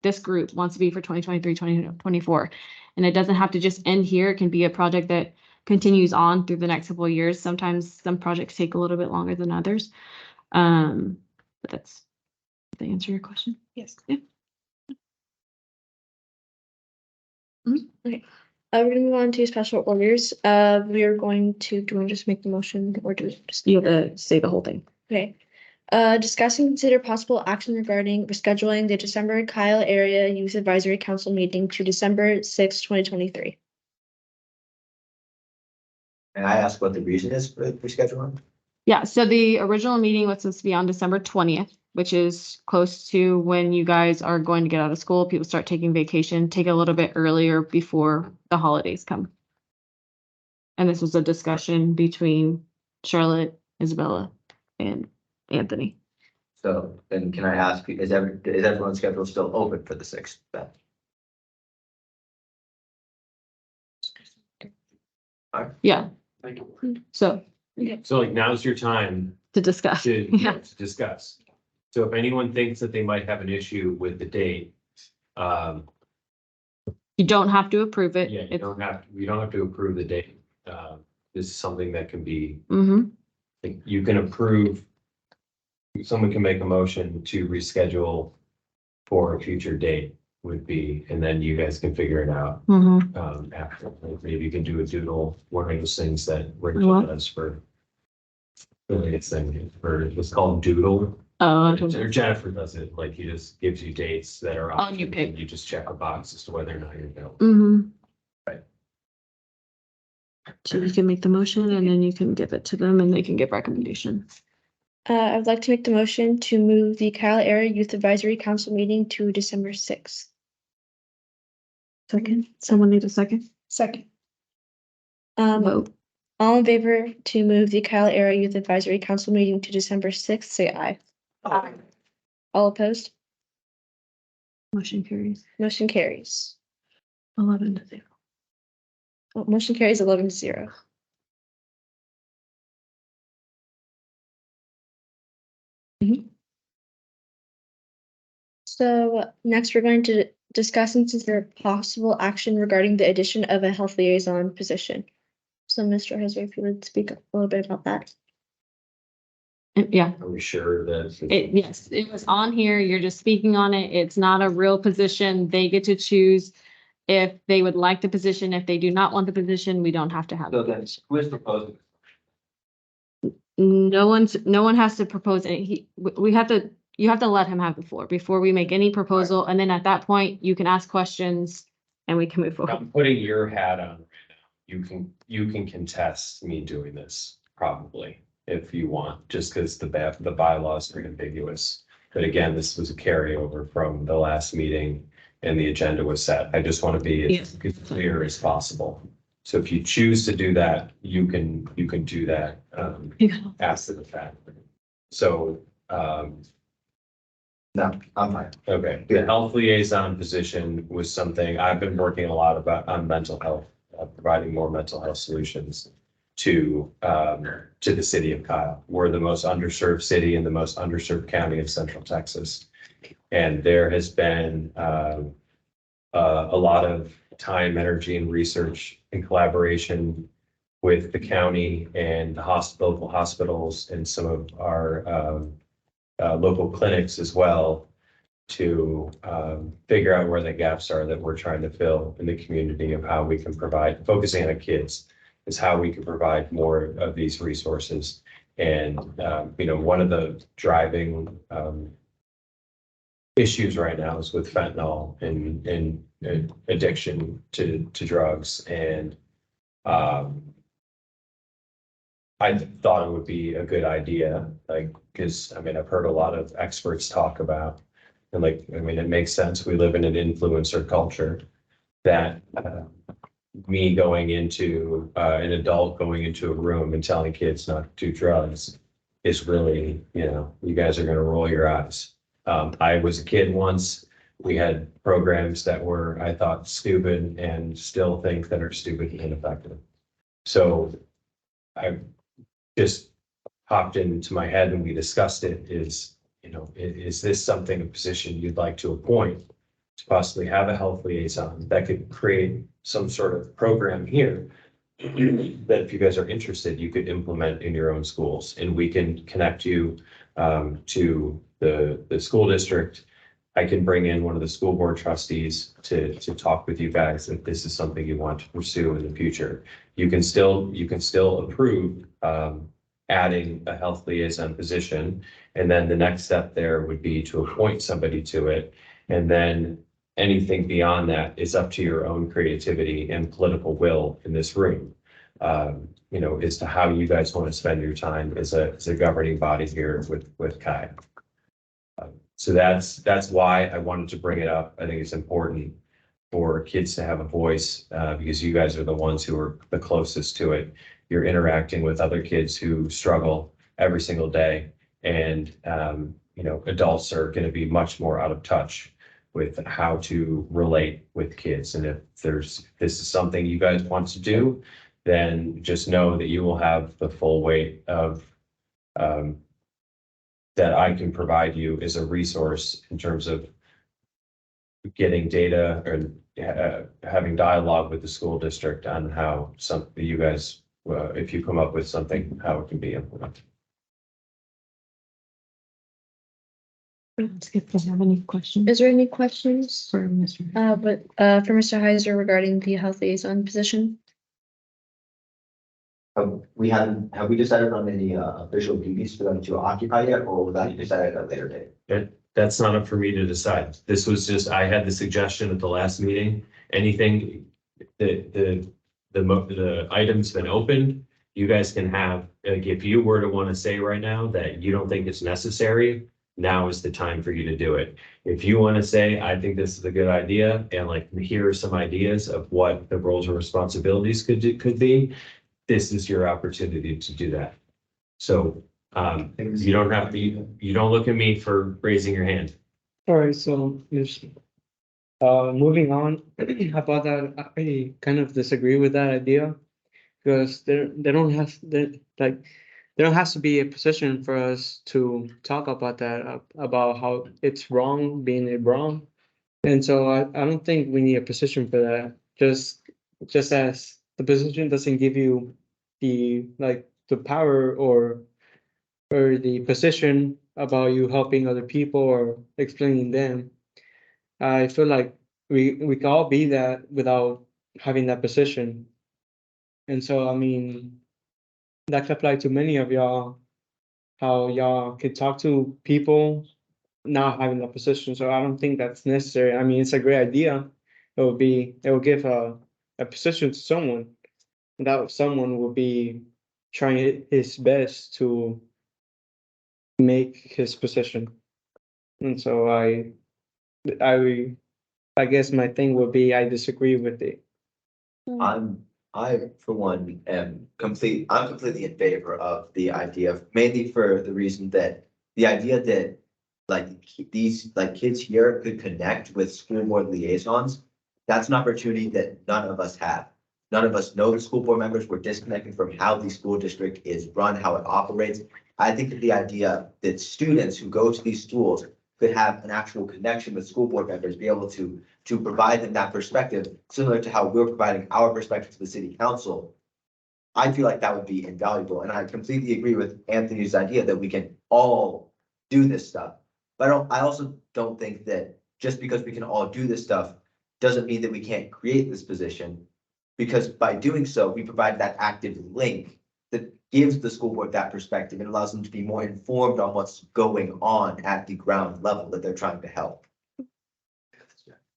this group wants to be for 2023, 2024. And it doesn't have to just end here. It can be a project that continues on through the next couple of years. Sometimes some projects take a little bit longer than others. But that's, did I answer your question? Yes. Yeah. Okay, we're gonna move on to special orders. We are going to, do you want to just make the motion or do we just? You have to say the whole thing. Okay. Discuss and consider possible action regarding rescheduling the December Kyle Area Youth Advisory Council meeting to December 6th, 2023. And I ask what the reason is for rescheduling? Yeah, so the original meeting was supposed to be on December 20th, which is close to when you guys are going to get out of school. People start taking vacation, take it a little bit earlier before the holidays come. And this was a discussion between Charlotte, Isabella, and Anthony. So then can I ask, is everyone's schedule still open for the 6th then? Yeah, so So like now's your time to discuss. to, Yeah. to discuss. So if anyone thinks that they might have an issue with the date, You don't have to approve it. yeah, you don't have to approve the date. This is something that can be, Mm-hmm. like, you can approve. Someone can make a motion to reschedule for a future date would be, and then you guys can figure it out. Mm-hmm. After, like, maybe you can do a doodle, one of those things that What? Rachel does for. The latest thing, for, it's called doodle, Oh, or Jennifer does it, like he just gives you dates that are. Oh, you options, pick. and you just check a box as to whether or not you're available. mm-hmm. So you can make the motion and then you can give it to them and they can give recommendations. I would like to make the motion to move the Kyle Area Youth Advisory Council meeting to December 6th. Second, someone need a second? Second. Vote. All in favor to move the Kyle Area Youth Advisory Council meeting to December 6th, say aye. Aye. All opposed? Motion carries Motion carries. 11-0. Motion carries 11-0. So next, we're going to discuss and consider possible action regarding the addition of a health liaison position. So Mr. Heiser, if you would speak a little bit about that. Yeah, Are we sure that? yes, it was on here. You're just speaking on it. It's not a real position. They get to choose if they would like the position. If they do not want the position, we don't have to have So it. then, who is proposing? No one has to propose any, you have to let him have the floor before we make any proposal. And then at that point, you can ask questions and we can move forward. I'm putting your hat on right now. You can contest me doing this, probably, if you want, just because the bylaws are ambiguous. But again, this was a carryover from the last meeting and the agenda was set. I just want to be as clear as possible. So if you choose to do that, you can do that after the fact. So, No, I'm fine. okay, the health liaison position was something I've been working a lot about on mental health, providing more mental health solutions to the city of Kyle. We're the most underserved city in the most underserved county of Central Texas. And there has been a lot of time, energy, and research in collaboration with the county and the local hospitals and some of our local clinics as well to figure out where the gaps are that we're trying to fill in the community of how we can provide, focusing on kids, is how we can provide more of these resources. And, one of the driving issues right now is with fentanyl and addiction to drugs. And I thought it would be a good idea, because I've heard a lot of experts talk about, and it makes sense. We live in an influencer culture that me going into an adult going into a room and telling kids not to do drugs is really, you guys are going to roll your eyes. I was a kid once. We had programs that were, I thought, stupid and still think that are stupid and ineffective. So I just popped into my head when we discussed it is this something, a position you'd like to appoint to possibly have a health liaison that could create some sort of program here that if you guys are interested, you could implement in your own schools, and we can connect you to the school district. I can bring in one of the school board trustees to talk with you guys if this is something you want to pursue in the future. You can still approve adding a health liaison position. And then the next step there would be to appoint somebody to it. And then anything beyond that is up to your own creativity and political will in this room. As to how you guys want to spend your time as a governing body here with Kai. So that's why I wanted to bring it up. I think it's important for kids to have a voice because you guys are the ones who are the closest to it. You're interacting with other kids who struggle every single day, and adults are going to be much more out of touch with how to relate with kids. And if this is something you guys want to do, then just know that you will have the full weight of that I can provide you as a resource in terms of getting data or having dialogue with the school district on how you guys, if you come up with something, how it can be implemented. Let's get to have any questions Is there any questions for Mr. for Mr. Heiser regarding the health liaison position? Have we decided on any official duties for them to occupy yet, or will that be decided at a later date? That's not up for me to decide. This was just, I had the suggestion at the last meeting, anything, the the item's been opened. You guys can have, like, if you were to want to say right now that you don't think it's necessary, now is the time for you to do it. If you want to say, I think this is a good idea, and like, here are some ideas of what the roles and responsibilities could be, this is your opportunity to do that. So, you don't have to, you don't look at me for raising your hand. All right, so just moving on about that, I kind of disagree with that idea because they don't have like there don't has to be a position for us to talk about that about how it's wrong being it wrong, and so I don't think we need a position for that. Just as the position doesn't give you the power or the position about you helping other people or explaining them. I feel like we can all be that without having that position. And so I mean that could apply to many of y'all, how y'all could talk to people not having that position. So I don't think that's necessary. I mean it's a great idea. It will give a position to someone. And that someone will be trying his best to make his position. And so I I guess my thing would be I disagree with it. I, for one, I'm completely in favor of the idea, mainly for the reason that the idea that like these, like kids here could connect with school board liaisons, that's an opportunity that none of us have. None of us know the school board members. We're disconnected from how the school district is run, how it operates. I think that the idea that students who go to these schools could have an actual connection with school board members, be able to provide them that perspective, similar to how we're providing our perspective to the city council. I feel like that would be invaluable, and I completely agree with Anthony's idea that we can all do this stuff. But I also don't think that just because we can all do this stuff doesn't mean that we can't create this position. Because by doing so, we provide that active link that gives the school board that perspective and allows them to be more informed on what's going on at the ground level that they're trying to help.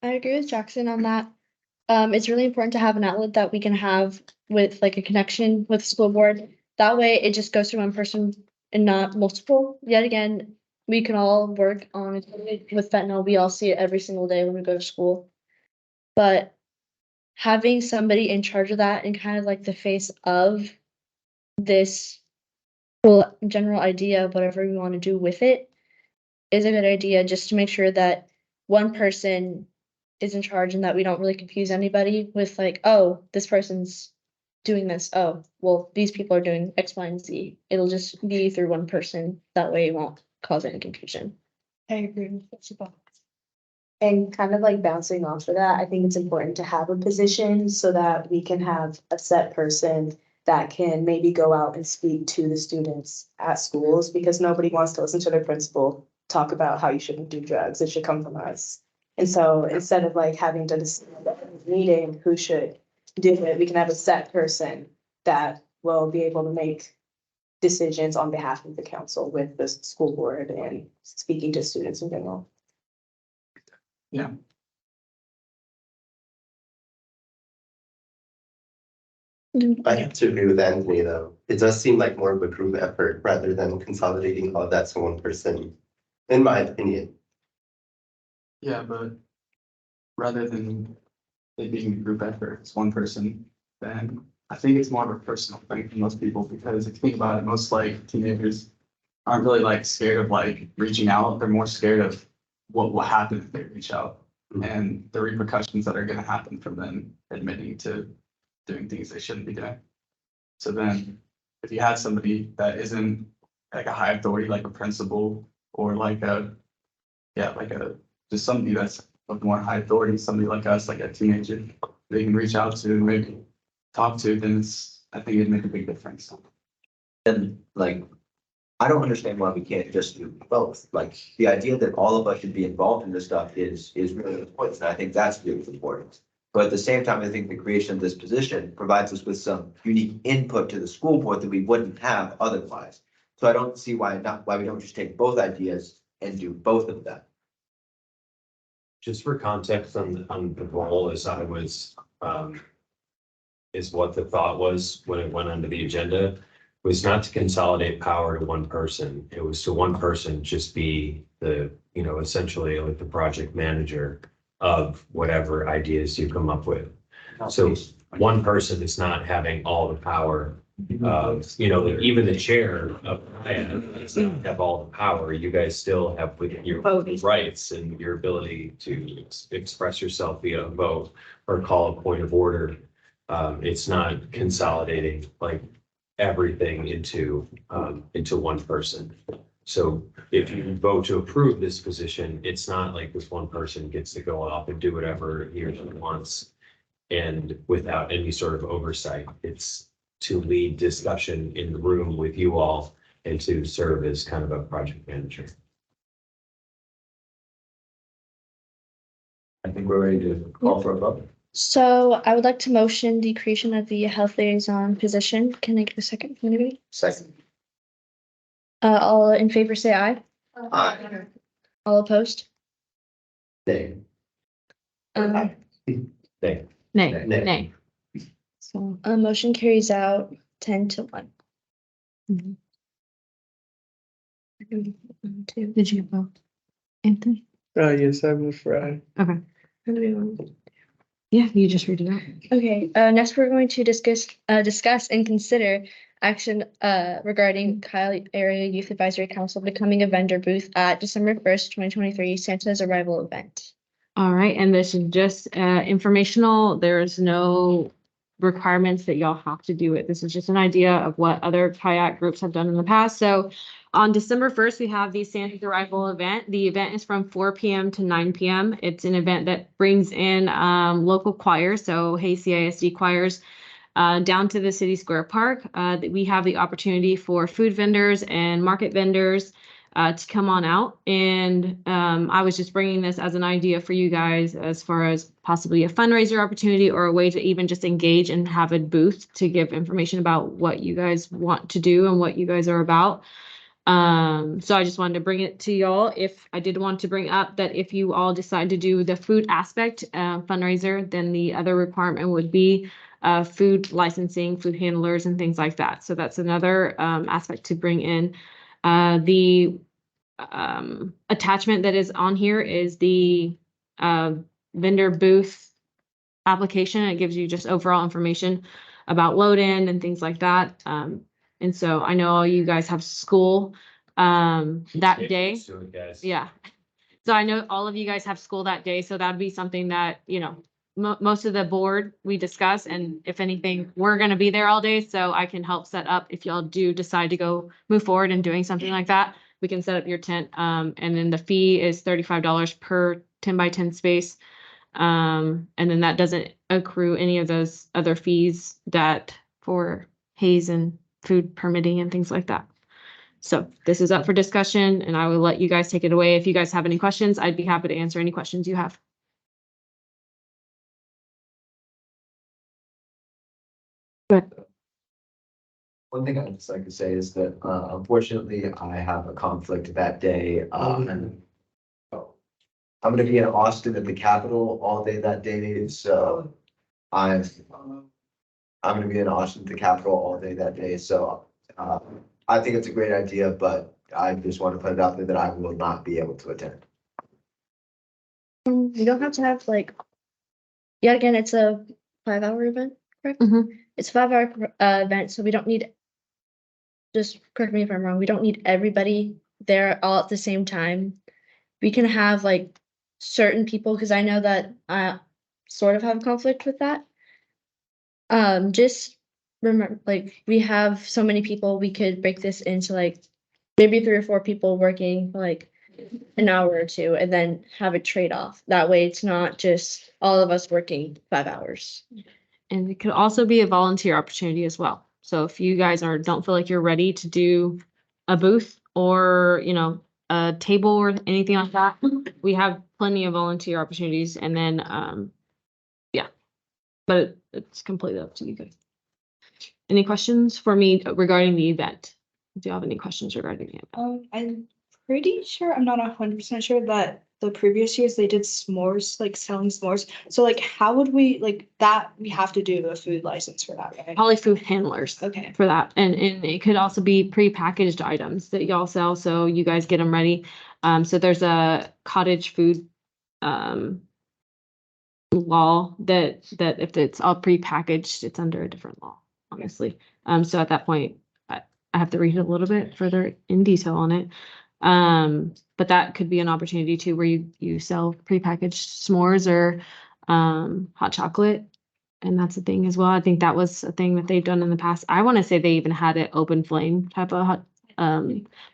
I agree with Jackson on that. It's really important to have an outlet that we can have with like a connection with the school board. That way it just goes to one person and not multiple. Yet again, we can all work on it with fentanyl. We all see it every single day when we go to school. But having somebody in charge of that and kind of like the face of this whole general idea of whatever we want to do with it is a good idea, just to make sure that one person is in charge and that we don't really confuse anybody with like, oh, this person's doing this. Oh, well, these people are doing X, Y, and Z. It'll just be through one person. That way it won't cause any confusion. I agree with that. And kind of like bouncing off of that, I think it's important to have a position so that we can have a set person that can maybe go out and speak to the students at schools, because nobody wants to listen to their principal talk about how you shouldn't do drugs. It should come from us. And so instead of like having to decide at every meeting who should do it, we can have a set person that will be able to make decisions on behalf of the council with the school board and speaking to students in general. I have to agree with Anthony, though. It does seem like more of a group effort rather than consolidating all of that to one person, in my opinion. Yeah, but rather than it being a group effort, it's one person, then I think it's more of a personal thing for most people, because if you think about it, most like teenagers aren't really like scared of like reaching out. They're more scared of what will happen if they reach out and the repercussions that are gonna happen from them admitting to doing things they shouldn't be doing. So then if you had somebody that isn't like a high authority, like a principal or like just somebody that's of more high authority, somebody like us, like a teenager, they can reach out to, maybe talk to, then I think it'd make a big difference. And like, I don't understand why we can't just do both. Like, the idea that all of us should be involved in this stuff is really important. And I think that's really important. But at the same time, I think the creation of this position provides us with some unique input to the school board that we wouldn't have otherwise. So I don't see why we don't just take both ideas and do both of them. Just for context on the role, as I was is what the thought was when it went onto the agenda, was not to consolidate power to one person. It was to one person just be the, you know, essentially like the project manager of whatever ideas you come up with. So one person is not having all the power. You know, even the chair of KAYAC does not have all the power. You guys still have your rights and your ability to express yourself via a vote or call a point of order. It's not consolidating like everything into one person. So if you vote to approve this position, it's not like this one person gets to go off and do whatever he or she wants and without any sort of oversight. It's to lead discussion in the room with you all and to serve as kind of a project manager. I think we're ready to call for a vote. So I would like to motion the creation of the health liaison position. Can I get a second from anybody? Second. All in favor, say aye. Aye. All opposed? Nay. Um, Thank Nay, Nay. nay. so motion carries out 10-1. Did you vote? Anthony? Yes, I was right. Yeah, you just read it out. Okay, next we're going to discuss and consider action regarding Kyle Area Youth Advisory Council becoming a vendor booth at December 1st, 2023, Santa's arrival event. All right, and this is just informational. There's no requirements that y'all have to do it. This is just an idea of what other kayak groups have done in the past. So on December 1st, we have the Santa's Arrival event. The event is from 4 p.m. to 9 p.m. It's an event that brings in local choirs, so Hayes CISD choirs, down to the City Square Park. We have the opportunity for food vendors and market vendors to come on out. And I was just bringing this as an idea for you guys as far as possibly a fundraiser opportunity or a way to even just engage and have a booth to give information about what you guys want to do and what you guys are about. So I just wanted to bring it to y'all. If I did want to bring up that if you all decide to do the food aspect fundraiser, then the other requirement would be food licensing, food handlers and things like that. So that's another aspect to bring in. The attachment that is on here is the vendor booth application. It gives you just overall information about load-in and things like that. And so I know all you guys have school that day. Yeah. So I know all of you guys have school that day, so that'd be something that, you know, most of the board we discuss, and if anything, we're gonna be there all day, so I can help set up if y'all do decide to go move forward and doing something like that. We can set up your tent, and then the fee is $35 per 10 by 10 space. And then that doesn't accrue any of those other fees that for haze and food permitting and things like that. So this is up for discussion and I will let you guys take it away. If you guys have any questions, I'd be happy to answer any questions you have. One thing I'd just like to say is that unfortunately, I have a conflict that day. I'm gonna be in Austin at the Capitol all day that day, so I'm gonna be in Austin at the Capitol all day that day, so I think it's a great idea, but I just want to put it out there that I will not be able to attend. You don't have to have like, yet again, it's a 5-hour event, correct? Mhm. It's a 5-hour event, so we don't need, just correct me if I'm wrong, we don't need everybody there all at the same time. We can have like certain people, because I know that I sort of have a conflict with that. Just remember, like, we have so many people, we could break this into like maybe 3 or 4 people working for like an hour or 2 and then have a trade-off. That way it's not just all of us working 5 hours. And it could also be a volunteer opportunity as well. So if you guys don't feel like you're ready to do a booth or, you know, a table or anything like that, we have plenty of volunteer opportunities. And then, yeah, but it's completely up to you guys. Any questions for me regarding the event? Do you have any questions regarding the event? I'm pretty sure, I'm not 100% sure that the previous years, they did s'mores, like selling s'mores. So like, how would we, like, that, we have to do a food license for that, right? Probably food handlers. Okay. For that. And it could also be prepackaged items that y'all sell, so you guys get them ready. So there's a cottage food law that if it's all prepackaged, it's under a different law, honestly. So at that point, I have to read a little bit further in detail on it. But that could be an opportunity too, where you sell prepackaged s'mores or hot chocolate. And that's a thing as well. I think that was a thing that they've done in the past. I want to say they even had it open flame type of hot,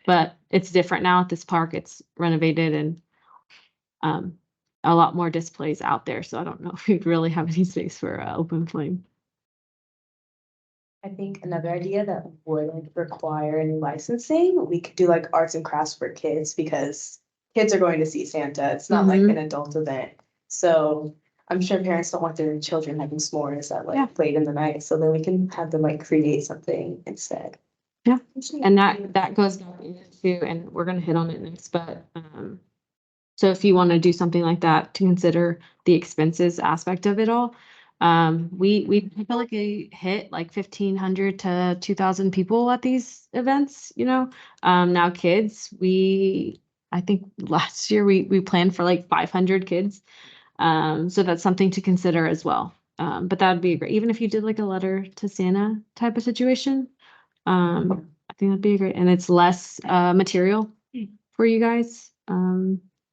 but it's different now at this park. It's renovated and a lot more displays out there. So I don't know if we'd really have any space for open flame. I think another idea that wouldn't require any licensing, we could do like arts and crafts for kids because kids are going to see Santa. It's not like an adult event. So I'm sure parents don't want their children having s'mores at like late in the night. So then we can have them like create something instead. Yeah. And that goes back into, and we're gonna hit on it next, but so if you want to do something like that to consider the expenses aspect of it all, we feel like a hit like 1,500 to 2,000 people at these events, you know. Now kids, I think last year we planned for like 500 kids. So that's something to consider as well. But that would be great, even if you did like a letter to Santa type of situation. I think that'd be great, and it's less material for you guys.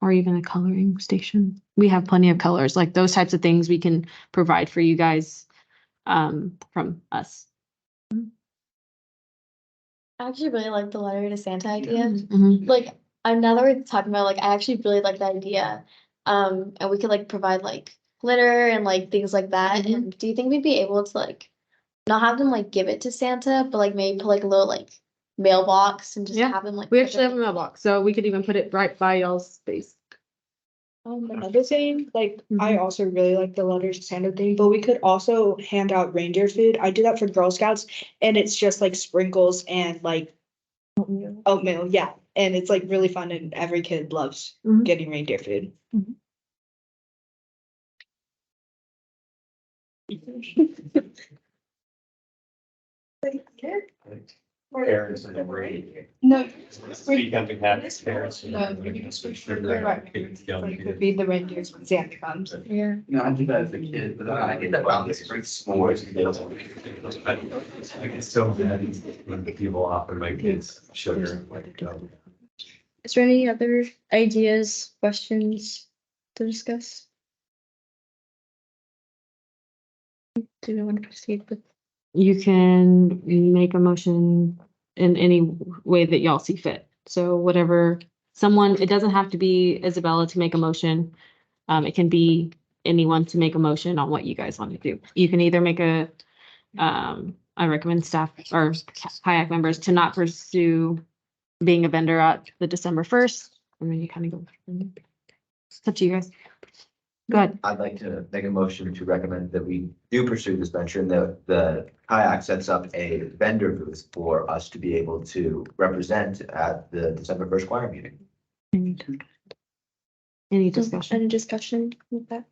Or even a coloring station. We have plenty of colors, like those types of things we can provide for you guys from us. I actually really like the letter to Santa idea. Mhm. Like, now that we're talking about, like, I actually really like the idea. And we could like provide like glitter and like things like that. And do you think we'd be able to like not have them like give it to Santa, but like maybe put like a little like mailbox and just Yeah. have them like We put actually have a them, like, mailbox, so we could even put it right by y'all's space. Another thing, like, I also really like the letters to Santa thing, but we could also hand out reindeer food. I do that for Girl Scouts, and it's just like sprinkles and like oatmeal, yeah. And it's like really fun, and every kid loves getting reindeer food. Parents and every. No. Speak on behalf of parents. No, you're right. It could be the reindeers when Santa comes. yeah. No, I did that as a kid, but I did that around this bring s'mores. I get so mad when people offer my kids sugar, like, Is there any other ideas, questions to discuss? Do we want to proceed with? You can make a motion in any way that y'all see fit. So whatever it doesn't have to be Isabella to make a motion. It can be anyone to make a motion on what you guys want to do. You can either make I recommend staff or kayak members to not pursue being a vendor at the December 1st. And then you kind of go. It's up to you guys. Go ahead. I'd like to make a motion to recommend that we do pursue this venture and that the kayak sets up a vendor booth for us to be able to represent at the December 1st choir meeting. Any discussion? Any discussion with that?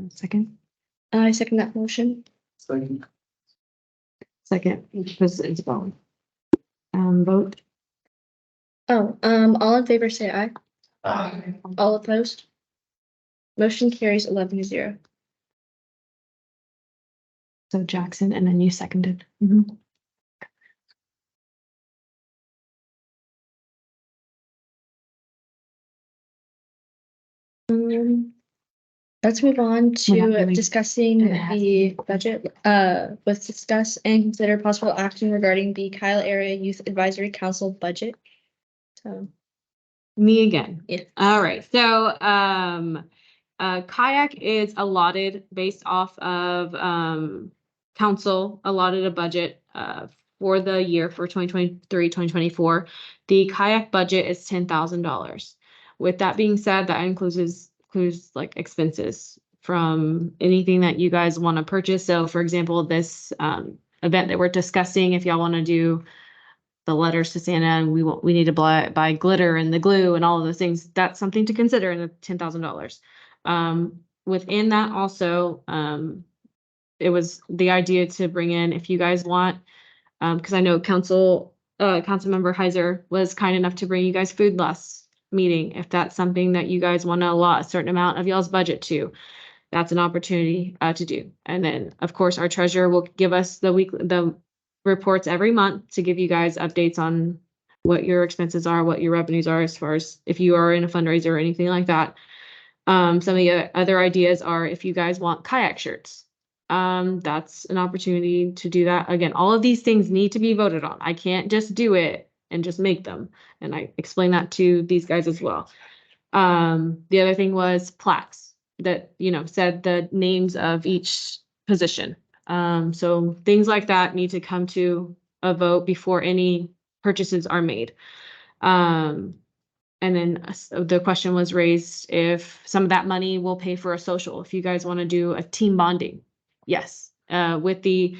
Second? I second that motion. Second, because it's going. Vote. Oh, all in favor, say aye. All opposed? Motion carries 11-0. So Jackson, and then you seconded. Let's move on We're not to really- discussing the budget. Let's discuss and consider possible action regarding the Kyle Area Youth Advisory Council budget. So, Me again. yeah. All right, so, kayak is allotted based off of, council allotted a budget, for the year for 2023, 2024. The kayak budget is $10,000. With that being said, that includes like expenses from anything that you guys want to purchase. So for example, this, event that we're discussing, if y'all want to do the letters to Santa and we need to buy glitter and the glue and all of those things. That's something to consider in the $10,000. Within that also, it was the idea to bring in, if you guys want, because I know Councilmember Heiser was kind enough to bring you guys food last meeting. If that's something that you guys want to allot a certain amount of y'all's budget to, that's an opportunity to do. And then, of course, our treasurer will give us the reports every month to give you guys updates on what your expenses are, what your revenues are, as far as if you are in a fundraiser or anything like that. Some of the other ideas are if you guys want kayak shirts. That's an opportunity to do that. Again, all of these things need to be voted on. I can't just do it and just make them. And I explained that to these guys as well. The other thing was plaques that, said the names of each position. So things like that need to come to a vote before any purchases are made. And then the question was raised if some of that money will pay for a social, if you guys want to do a team bonding. Yes, with the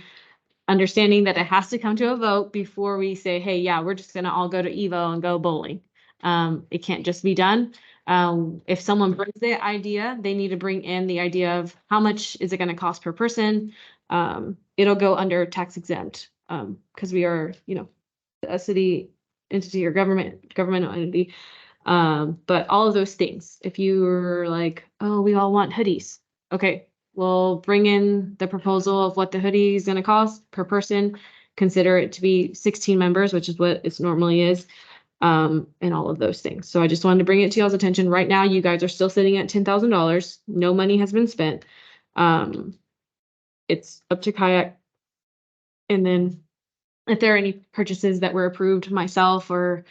understanding that it has to come to a vote before we say, hey, yeah, we're just going to all go to Evo and go bowling. It can't just be done. If someone brings the idea, they need to bring in the idea of how much is it going to cost per person. It'll go under tax exempt because we are, a city entity or governmental entity. But all of those things, if you're like, oh, we all want hoodies. Okay, we'll bring in the proposal of what the hoodie is going to cost per person. Consider it to be 16 members, which is what it normally is. And all of those things. So I just wanted to bring it to y'all's attention. Right now, you guys are still sitting at $10,000. No money has been spent. It's up to Kayak. And then if there are any purchases that were approved, myself or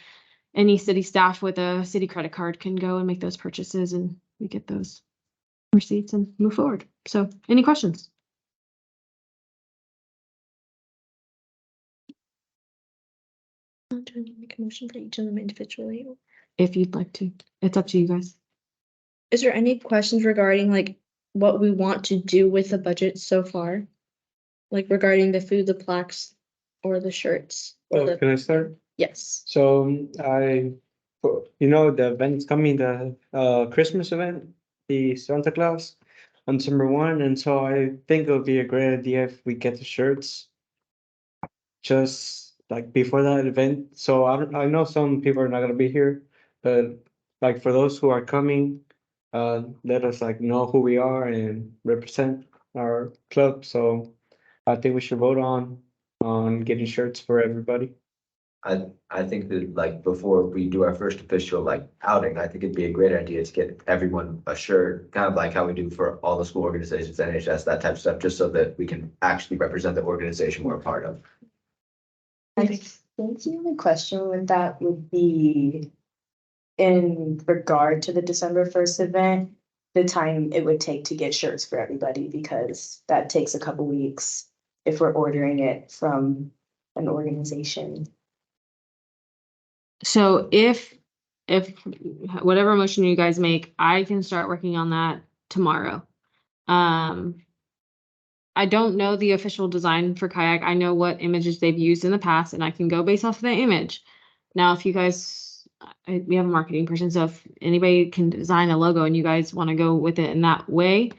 any city staff with a city credit card can go and make those purchases and we get those receipts and move forward. So any questions? Do I need to make a motion for each of them individually? If you'd like to, it's up to you guys. Is there any questions regarding like what we want to do with the budget so far? Like regarding the food, the plaques, or the shirts? Oh, can I start? Yes. So the event's coming, the Christmas event, the Santa Claus on December 1. And so I think it would be a great idea if we get the shirts just like before that event. So I know some people are not gonna be here, but like for those who are coming, let us like know who we are and represent our club. So I think we should vote on getting shirts for everybody. I think that like before we do our first official like outing, I think it'd be a great idea to get everyone a shirt, kind of like how we do for all the school organizations, NHS, that type of stuff, just so that we can actually represent the organization we're a part of. I think the only question with that would be in regard to the December 1st event, the time it would take to get shirts for everybody, because that takes a couple weeks if we're ordering it from an organization. So if whatever motion you guys make, I can start working on that tomorrow. I don't know the official design for Kayak. I know what images they've used in the past and I can go based off of that image. Now, if you guys, we have a marketing person, so if anybody can design a logo and you guys want to go with it in that way,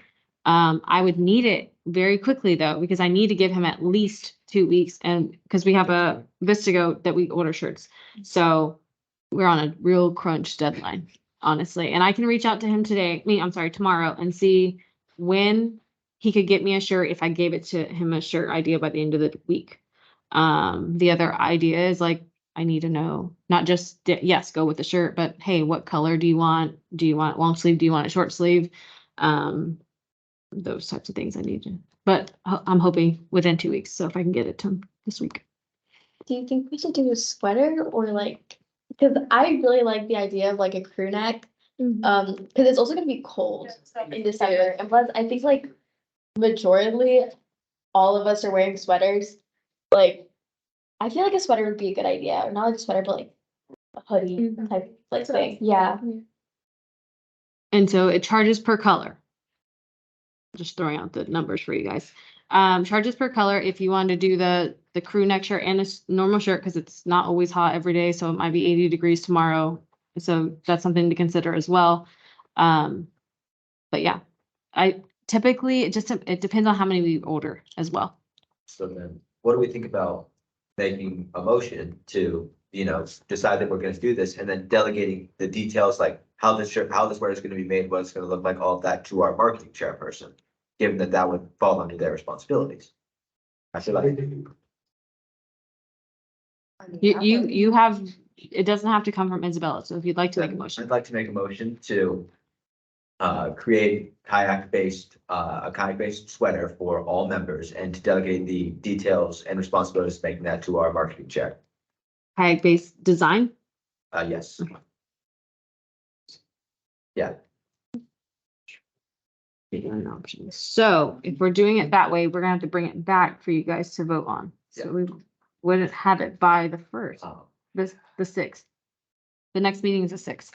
I would need it very quickly though, because I need to give him at least 2 weeks, and because we have a Vistago that we order shirts. So we're on a real crunch deadline, honestly. And I can reach out to him tomorrow and see when he could get me a shirt if I gave it to him a shirt idea by the end of the week. The other idea is like, I need to know, not just, yes, go with the shirt, but hey, what color do you want? Do you want long sleeve? Do you want a short sleeve? Those types of things I need to, but I'm hoping within 2 weeks. So if I can get it to him this week. Do you think we should do a sweater or like, because I really like the idea of like a crew neck. Because it's also gonna be cold in December. And plus I think like majorly all of us are wearing sweaters. Like I feel like a sweater would be a good idea. Or not like a sweater, but like a hoodie type like thing. Yeah. And so it charges per color. Just throwing out the numbers for you guys. Charges per color, if you want to do the crew neck shirt and a normal shirt, because it's not always hot every day, so it might be 80 degrees tomorrow. So that's something to consider as well. But yeah, I typically, it depends on how many we order as well. So then, what do we think about making a motion to, decide that we're gonna do this and then delegating the details, like how this sweater is gonna be made, what it's gonna look like, all of that to our marketing chairperson, given that that would fall under their responsibilities. I feel like, You have, it doesn't have to come from Isabella, so if you'd like to make a motion. I'd like to make a motion to create a kayak-based sweater for all members and to delegate the details and responsibilities of making that to our marketing chair. Kayak-based design. Yes. Yeah, So if we're doing it that way, we're gonna have to bring it back for you guys to vote on. So we wouldn't have it by the first, the 6th. The next meeting is the 6th.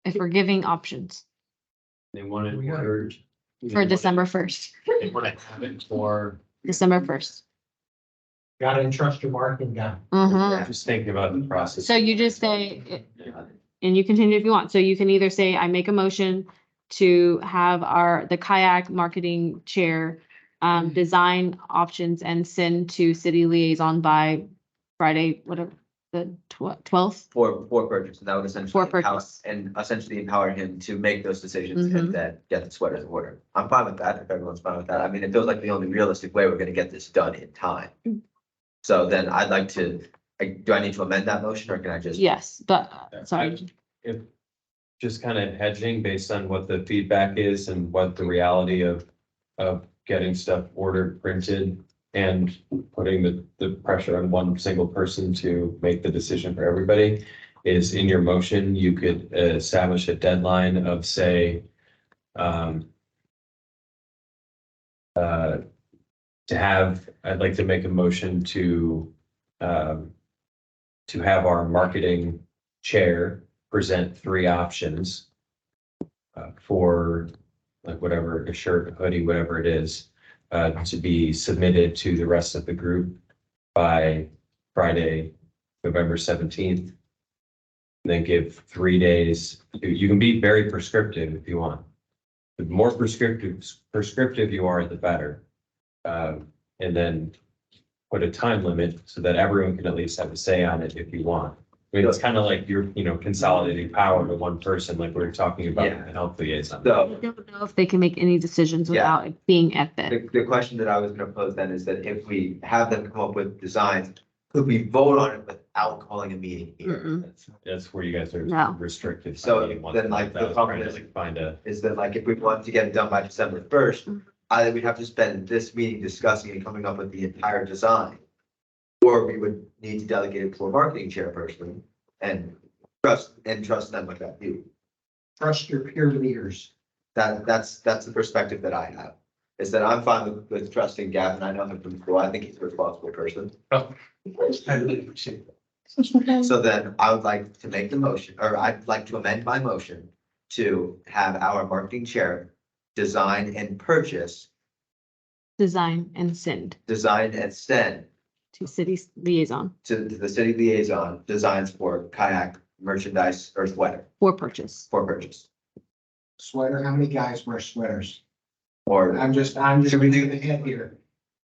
If we're giving options They wanted ordered. for December 1st, They want to have it for, December 1st. Gotta entrust your marketing guy. just thinking about the process. So you just say, and you continue if you want. So you can either say, I make a motion to have the kayak marketing chair design options and send to city liaison by Friday, whatever, the 12th. for purchase, and that would essentially. For empower- purchase. And essentially empower him to make those decisions and then get the sweaters in order. I'm fine with that, if everyone's fine with that. I mean, it feels like the only realistic way we're gonna get this done in time. So then I'd like to, do I need to amend that motion or can I just? Yes, but, sorry. If, just kind of hedging based on what the feedback is and what the reality of getting stuff ordered, printed, and putting the pressure on one single person to make the decision for everybody is in your motion. You could establish a deadline of, say, I'd like to make a motion to have our marketing chair present 3 options for like whatever, a shirt, a hoodie, whatever it is, to be submitted to the rest of the group by Friday, November 17th. Then give 3 days. You can be very prescriptive if you want. The more prescriptive you are, the better. And then put a time limit so that everyone can at least have a say on it if you want. I mean, it's kind of like you're, consolidating power to one person, like we were talking about in the health liaison. So I don't know if they can make any decisions without it being at the. the question that I was gonna pose then is that if we have them come up with designs, could we vote on it without calling a meeting here? That's where you guys are No. restricted. So then, like, the problem is- Is that like, if we want to get it done by December 1st, either we'd have to spend this meeting discussing and coming up with the entire design. Or we would need to delegate it to a marketing chairperson and trust them with that view. Trust your peer leaders. That's the perspective that I have, is that I'm fine with trusting Gavin. I know him from school. I think he's a responsible person. So then I would like to make the motion, or I'd like to amend my motion to have our marketing chair design and purchase, Design and send to city liaison the city liaison designs for kayak merchandise or sweater for purchase. for purchase. Sweater, how many guys wear sweaters? Or I'm just reading the head here.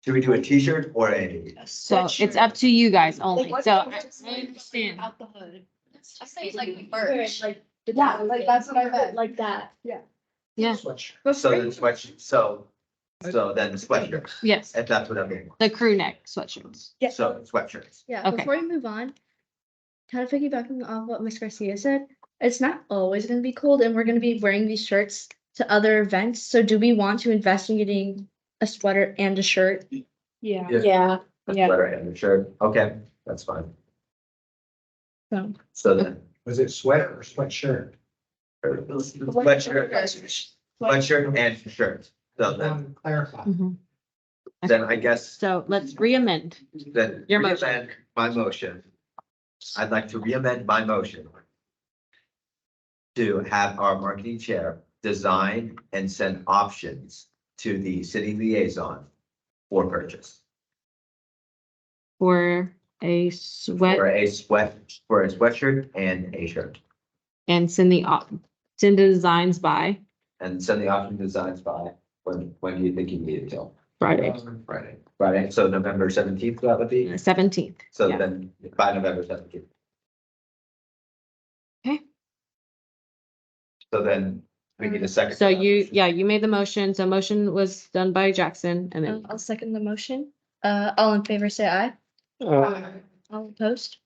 should we do a t-shirt or a? So it's up to you guys only. So I understand. Out the hood. I say it's like merch. Like, Yeah, like that's what I meant. like that. Yeah, Sweatshirt. So then sweatshirt, so then the sweatshirt, yes, if that's what everyone the crew neck sweatshirts. wants. So sweatshirts. Yeah, Okay. before we move on, kind of piggybacking off what Miss Garcia said, it's not always gonna be cold and we're gonna be wearing these shirts to other events. So do we want to invest in getting a sweater and a shirt? Yeah. Yeah. A Yeah. sweater and a shirt. Okay, that's fine. So So then. Was it sweater or sweatshirt? Sweatshirt and shirt. So then, Clarify. then I guess, So let's re-amend. then Your motion. re-amend my motion. I'd like to re-amend my motion to have our marketing chair design and send options to the city liaison for purchase. For a sweat For a sweatshirt and a shirt. and send the designs by And send the option designs by, when do you think you need it till? Friday, Friday, so November 17th, that would be, 17th. so yeah. then by November 17th. Okay. So then we need a second. So you made the motion. So motion was done by Jackson and then I'll second the motion. All in favor, say aye. All opposed?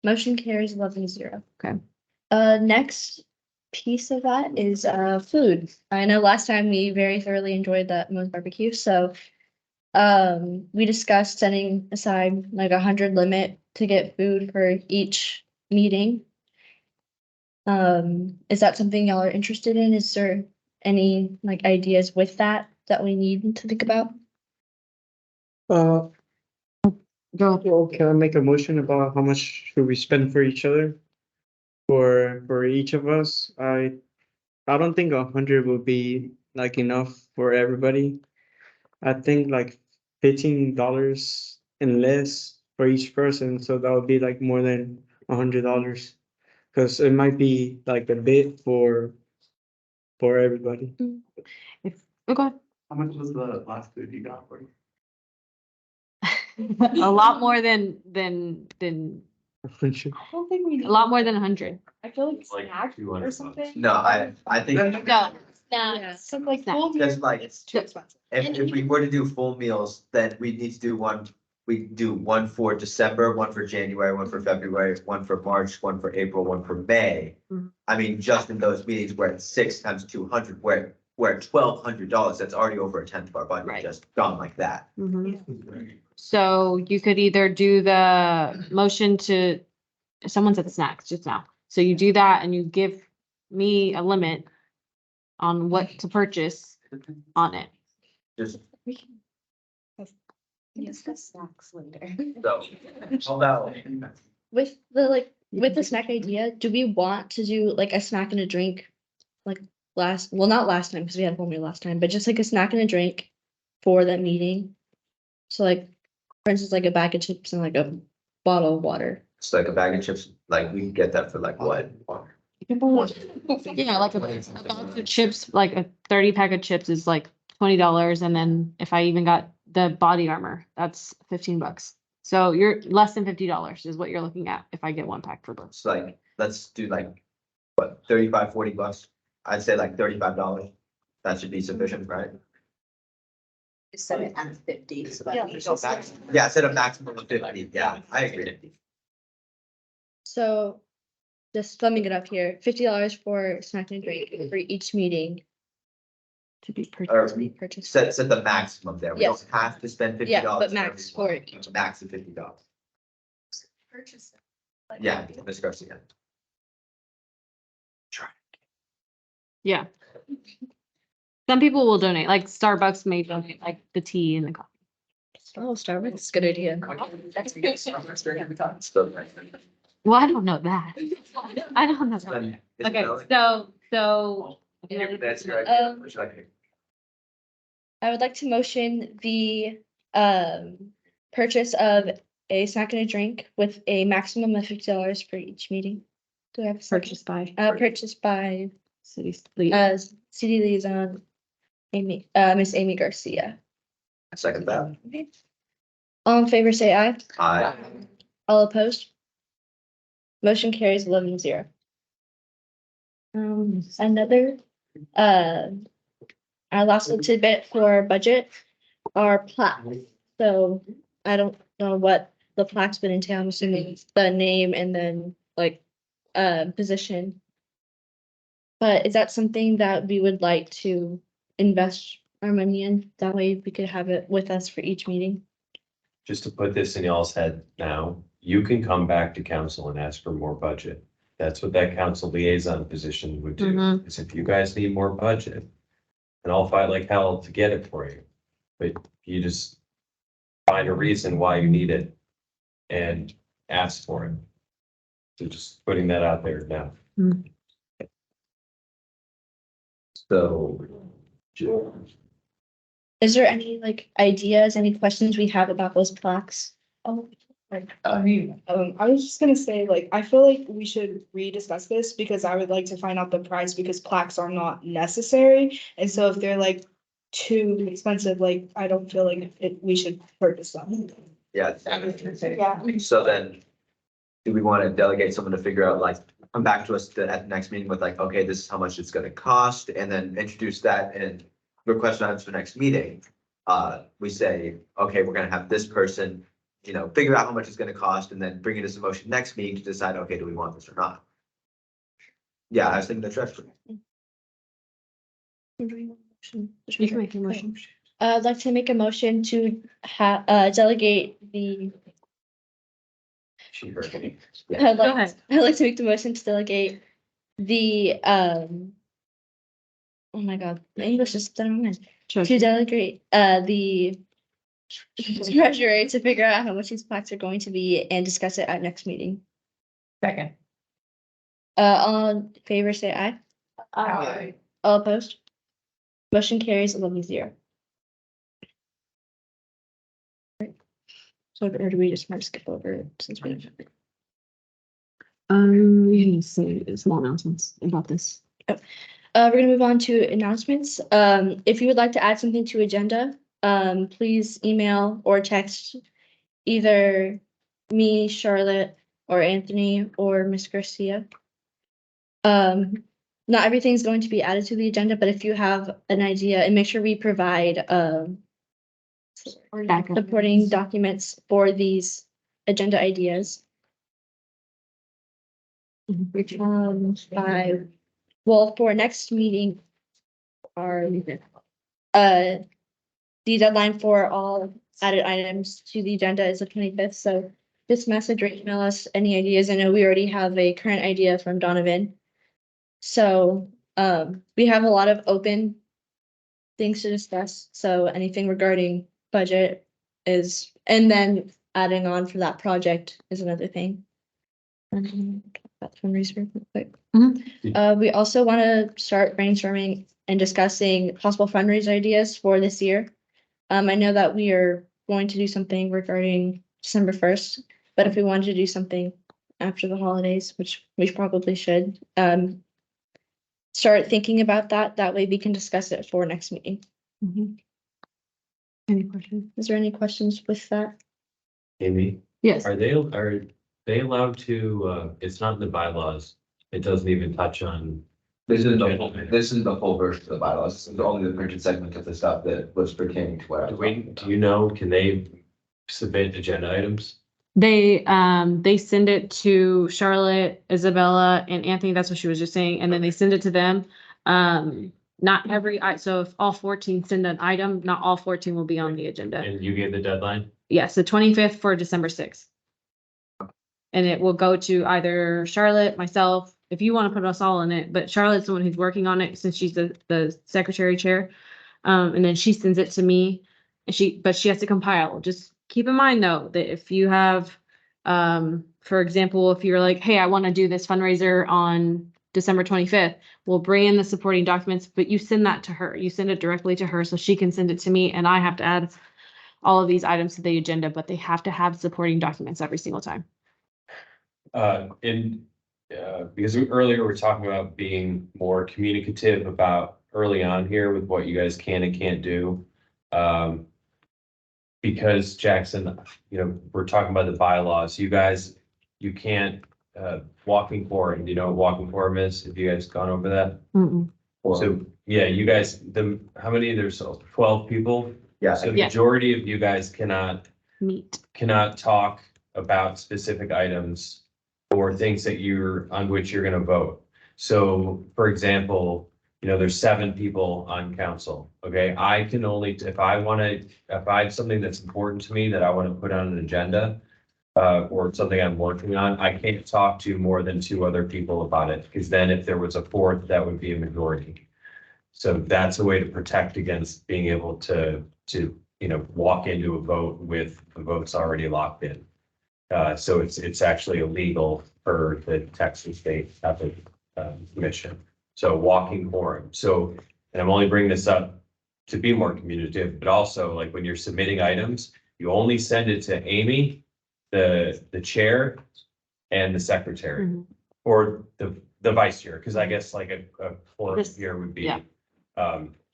Motion carries 11-0. Okay. Next piece of that is food. I know last time we very thoroughly enjoyed that Moe's barbecue, so we discussed setting aside like 100 limit to get food for each meeting. Is that something y'all are interested in? Is there any like ideas with that we need to think about? Well, can I make a motion about how much should we spend for each other? For each of us, I don't think 100 will be like enough for everybody. I think like $15 and less for each person, so that would be like more than $100. Cause it might be like a bit for everybody. okay. How much was the last food you got for? A lot more than $100. I don't think we. a lot more than 100. I feel like Like snack 200 or bucks. something. No, I think, No, Yeah. Some like Snack. full just meal, like, it's too expensive. if we were to do full meals, then we need to do one. We do one for December, one for January, one for February, one for March, one for April, one for May. Mhm. I mean, just in those meetings where it's 6 times 200, where $1,200, that's already over a tenth of our budget, Right. just gone like that. So you could either do the motion to, someone said snacks just now. So you do that and you give me a limit on what to purchase on it. Just We can discuss snacks later. so, hold out. With the snack idea, do we want to do like a snack and a drink? Like not last time because we had one meal last time, but just like a snack and a drink for that meeting. So like, for instance, like a bag of chips and like a bottle of water. It's like a bag of chips, like we can get that for like what? Yeah, like a box of chips, like a 30 pack of chips is like $20. And then if I even got the body armor, that's $15. So you're less than $50 is what you're looking at if I get one pack for both. It's like, let's do like, what, 35, 40 bucks? I'd say like $35. That should be sufficient, right? Just set it at 50, so that Yeah. we So yeah, set a maximum of 50, yeah, I agree. So just summing it up here, $50 for snack and drink for each meeting To be Or purchased. set the maximum there, we don't Yes. have to spend $50. Yeah, but max for each. Max of $50. purchase it. Yeah, discuss again. Yeah. Some people will donate, like Starbucks may donate like the tea and the coffee. Oh, Starbucks, good idea. So, Well, I don't know that. I don't know that. then, Okay, so. maybe that's your Um, idea. Which I think. I would like to motion the purchase of a snack and a drink with a maximum of $50 for each meeting. Do I have a second? Purchased by City. city liaison Miss Amy Garcia. I second that. Okay. All in favor, say aye. Aye. All opposed? Motion carries 11-0. Another, our last little tidbit for budget are plaques. So I don't know what the plaques would entail. I'm assuming it's the name and then like, position. But is that something that we would like to invest our money in? That way we could have it with us for each meeting. Just to put this in y'all's head now, you can come back to council and ask for more budget. That's what that council liaison position would do, Mhm. is if you guys need more budget. And I'll fight like hell to get it for you, but you just find a reason why you need it and ask for it. So just putting that out there now. Hmm. So, Is there any like ideas, any questions we have about those plaques? Oh, I was just gonna say, like, I feel like we should rediscuss this because I would like to find out the price because plaques are not necessary. And so if they're like too expensive, like, I don't feel like we should purchase them. Yeah. Yeah. So then, do we want to delegate someone to figure out, like, come back to us at the next meeting with like, okay, this is how much it's gonna cost, and then introduce that and request items for next meeting? We say, okay, we're gonna have this person, figure out how much it's gonna cost, and then bring it as a motion next meeting to decide, okay, do we want this or not? Yeah, I was thinking the treasurer. You can make a motion. I'd like to make a motion to delegate the. She heard me. I'd Go like, ahead. I'd like to make the motion to delegate the, oh my God, the English is done again. To delegate, the treasurer to figure out how much these plaques are going to be and discuss it at next meeting. Second. All in favor, say aye. Aye. All opposed? Motion carries 11-0. So, or do we just want to skip over it since we don't? You can say small announcements about this. We're gonna move on to announcements. If you would like to add something to agenda, please email or text either me, Charlotte, or Anthony, or Miss Garcia. Not everything's going to be added to the agenda, but if you have an idea, and make sure we provide, supporting documents for these agenda ideas. For next meeting, the deadline for all added items to the agenda is the 25th, so just message or email us any ideas. I know we already have a current idea from Donovan. So, we have a lot of open things to discuss, so anything regarding budget is, and then adding on for that project is another thing. That's fundraiser real quick. We also want to start brainstorming and discussing possible fundraiser ideas for this year. I know that we are going to do something regarding December 1st, but if we wanted to do something after the holidays, which we probably should, start thinking about that. That way we can discuss it for next meeting. Any questions? Is there any questions with that? Amy, Yes. are they allowed to, it's not in the bylaws, it doesn't even touch on. This is the full version of the bylaws. This is only the printed segment of the stuff that was pertaining to what I was talking about. Do you know, can they submit agenda items? They send it to Charlotte, Isabella, and Anthony. That's what she was just saying. And then they send it to them. Not every, so if all 14 send an item, not all 14 will be on the agenda. And you gave the deadline? Yes, the 25th for December 6th. And it will go to either Charlotte, myself, if you want to put us all in it, but Charlotte's the one who's working on it since she's the secretary chair. And then she sends it to me, and but she has to compile. Just keep in mind though, that if you have, for example, if you're like, hey, I want to do this fundraiser on December 25th, we'll bring in the supporting documents, but you send that to her. You send it directly to her so she can send it to me, and I have to add all of these items to the agenda, but they have to have supporting documents every single time. Because earlier we were talking about being more communicative about early on here with what you guys can and can't do. Because Jackson, we're talking about the bylaws, you guys, you can't, walking quorum, do you know what walking quorum is? Have you guys gone over that? So, yeah, you guys, how many, there's 12 people? Yeah. So the Yeah. majority of you guys cannot talk about specific items or things that on which you're gonna vote. So, for example, there's 7 people on council, okay? I can only, if I have something that's important to me that I want to put on an agenda, or something I'm working on, I can't talk to more than 2 other people about it, because then if there was a 4th, that would be a majority. So that's a way to protect against being able to walk into a vote with the votes already locked in. So it's actually illegal for the Texas State Ethics Commission. So walking quorum. So, and I'm only bringing this up to be more communicative, but also like when you're submitting items, you only send it to Amy, the chair and the secretary, Mhm. or the vice chair, because I guess like a fourth This- here would be yeah.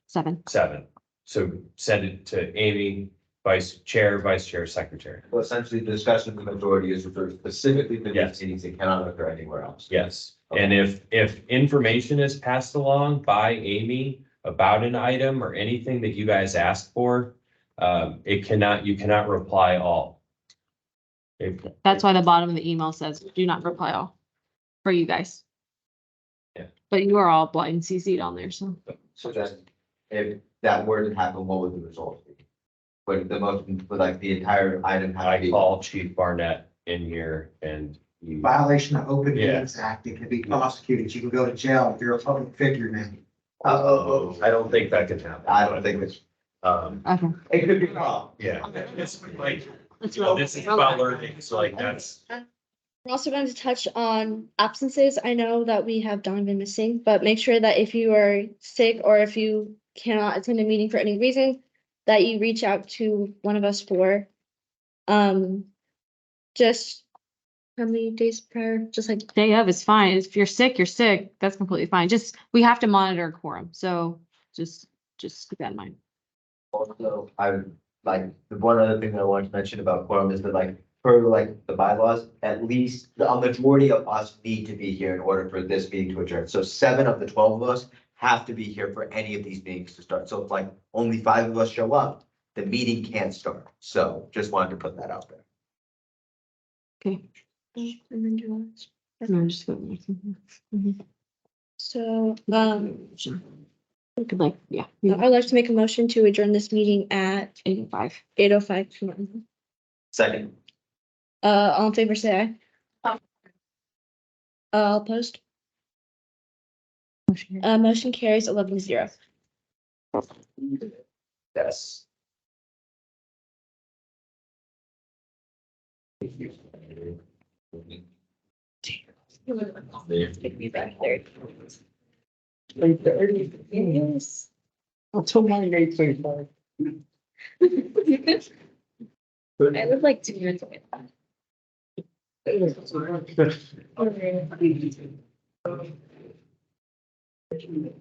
7. So send it to Amy, vice chair, secretary. Well, essentially, the discussion of the majority is reserved specifically for Yes. these meetings and cannot occur anywhere else. Yes, and if information is passed along by Amy about an item or anything that you guys asked for, you cannot reply all. If, That's why the bottom of the email says, do not reply all for you guys. Yeah. But you are all blind CC'd on there, so. So then, if that were to happen, what would the result be? Would the motion, would like the entire item have to I be? call Chief Barnett in here and you, Violation of Open Yeah. Meetings Act, it can be prosecuted, you can go to jail if you're a public figure now. I don't think that could happen. I don't think it's, Okay. it could be wrong. Yeah, it's like, Let's you know, roll. this is about learning, so like that's, We're also going to touch on absences. I know that we have Donovan missing, but make sure that if you are sick or if you cannot attend a meeting for any reason, that you reach out to one of us for just how many days prior, just like Day of is fine. If you're sick, you're sick. That's completely fine. Just, we have to monitor quorum, so just keep that in mind. Also, I would like, the one other thing that I wanted to mention about quorum is that like, for like the bylaws, at least a majority of us need to be here in order for this meeting to adjourn. So 7 of the 12 of us have to be here for any of these meetings to start. So if like only 5 of us show up, the meeting can't start. So just wanted to put that out there. Okay. and then do us. No, I'm just going. So We could like, yeah, I'd like to make a motion to adjourn this meeting at 85. 8:05 p.m. Second. All in favor, say aye. All opposed? Motion carries 11-0. Yes. Take me back there. Yes. Until 8:25. I live like 2 minutes away. Good.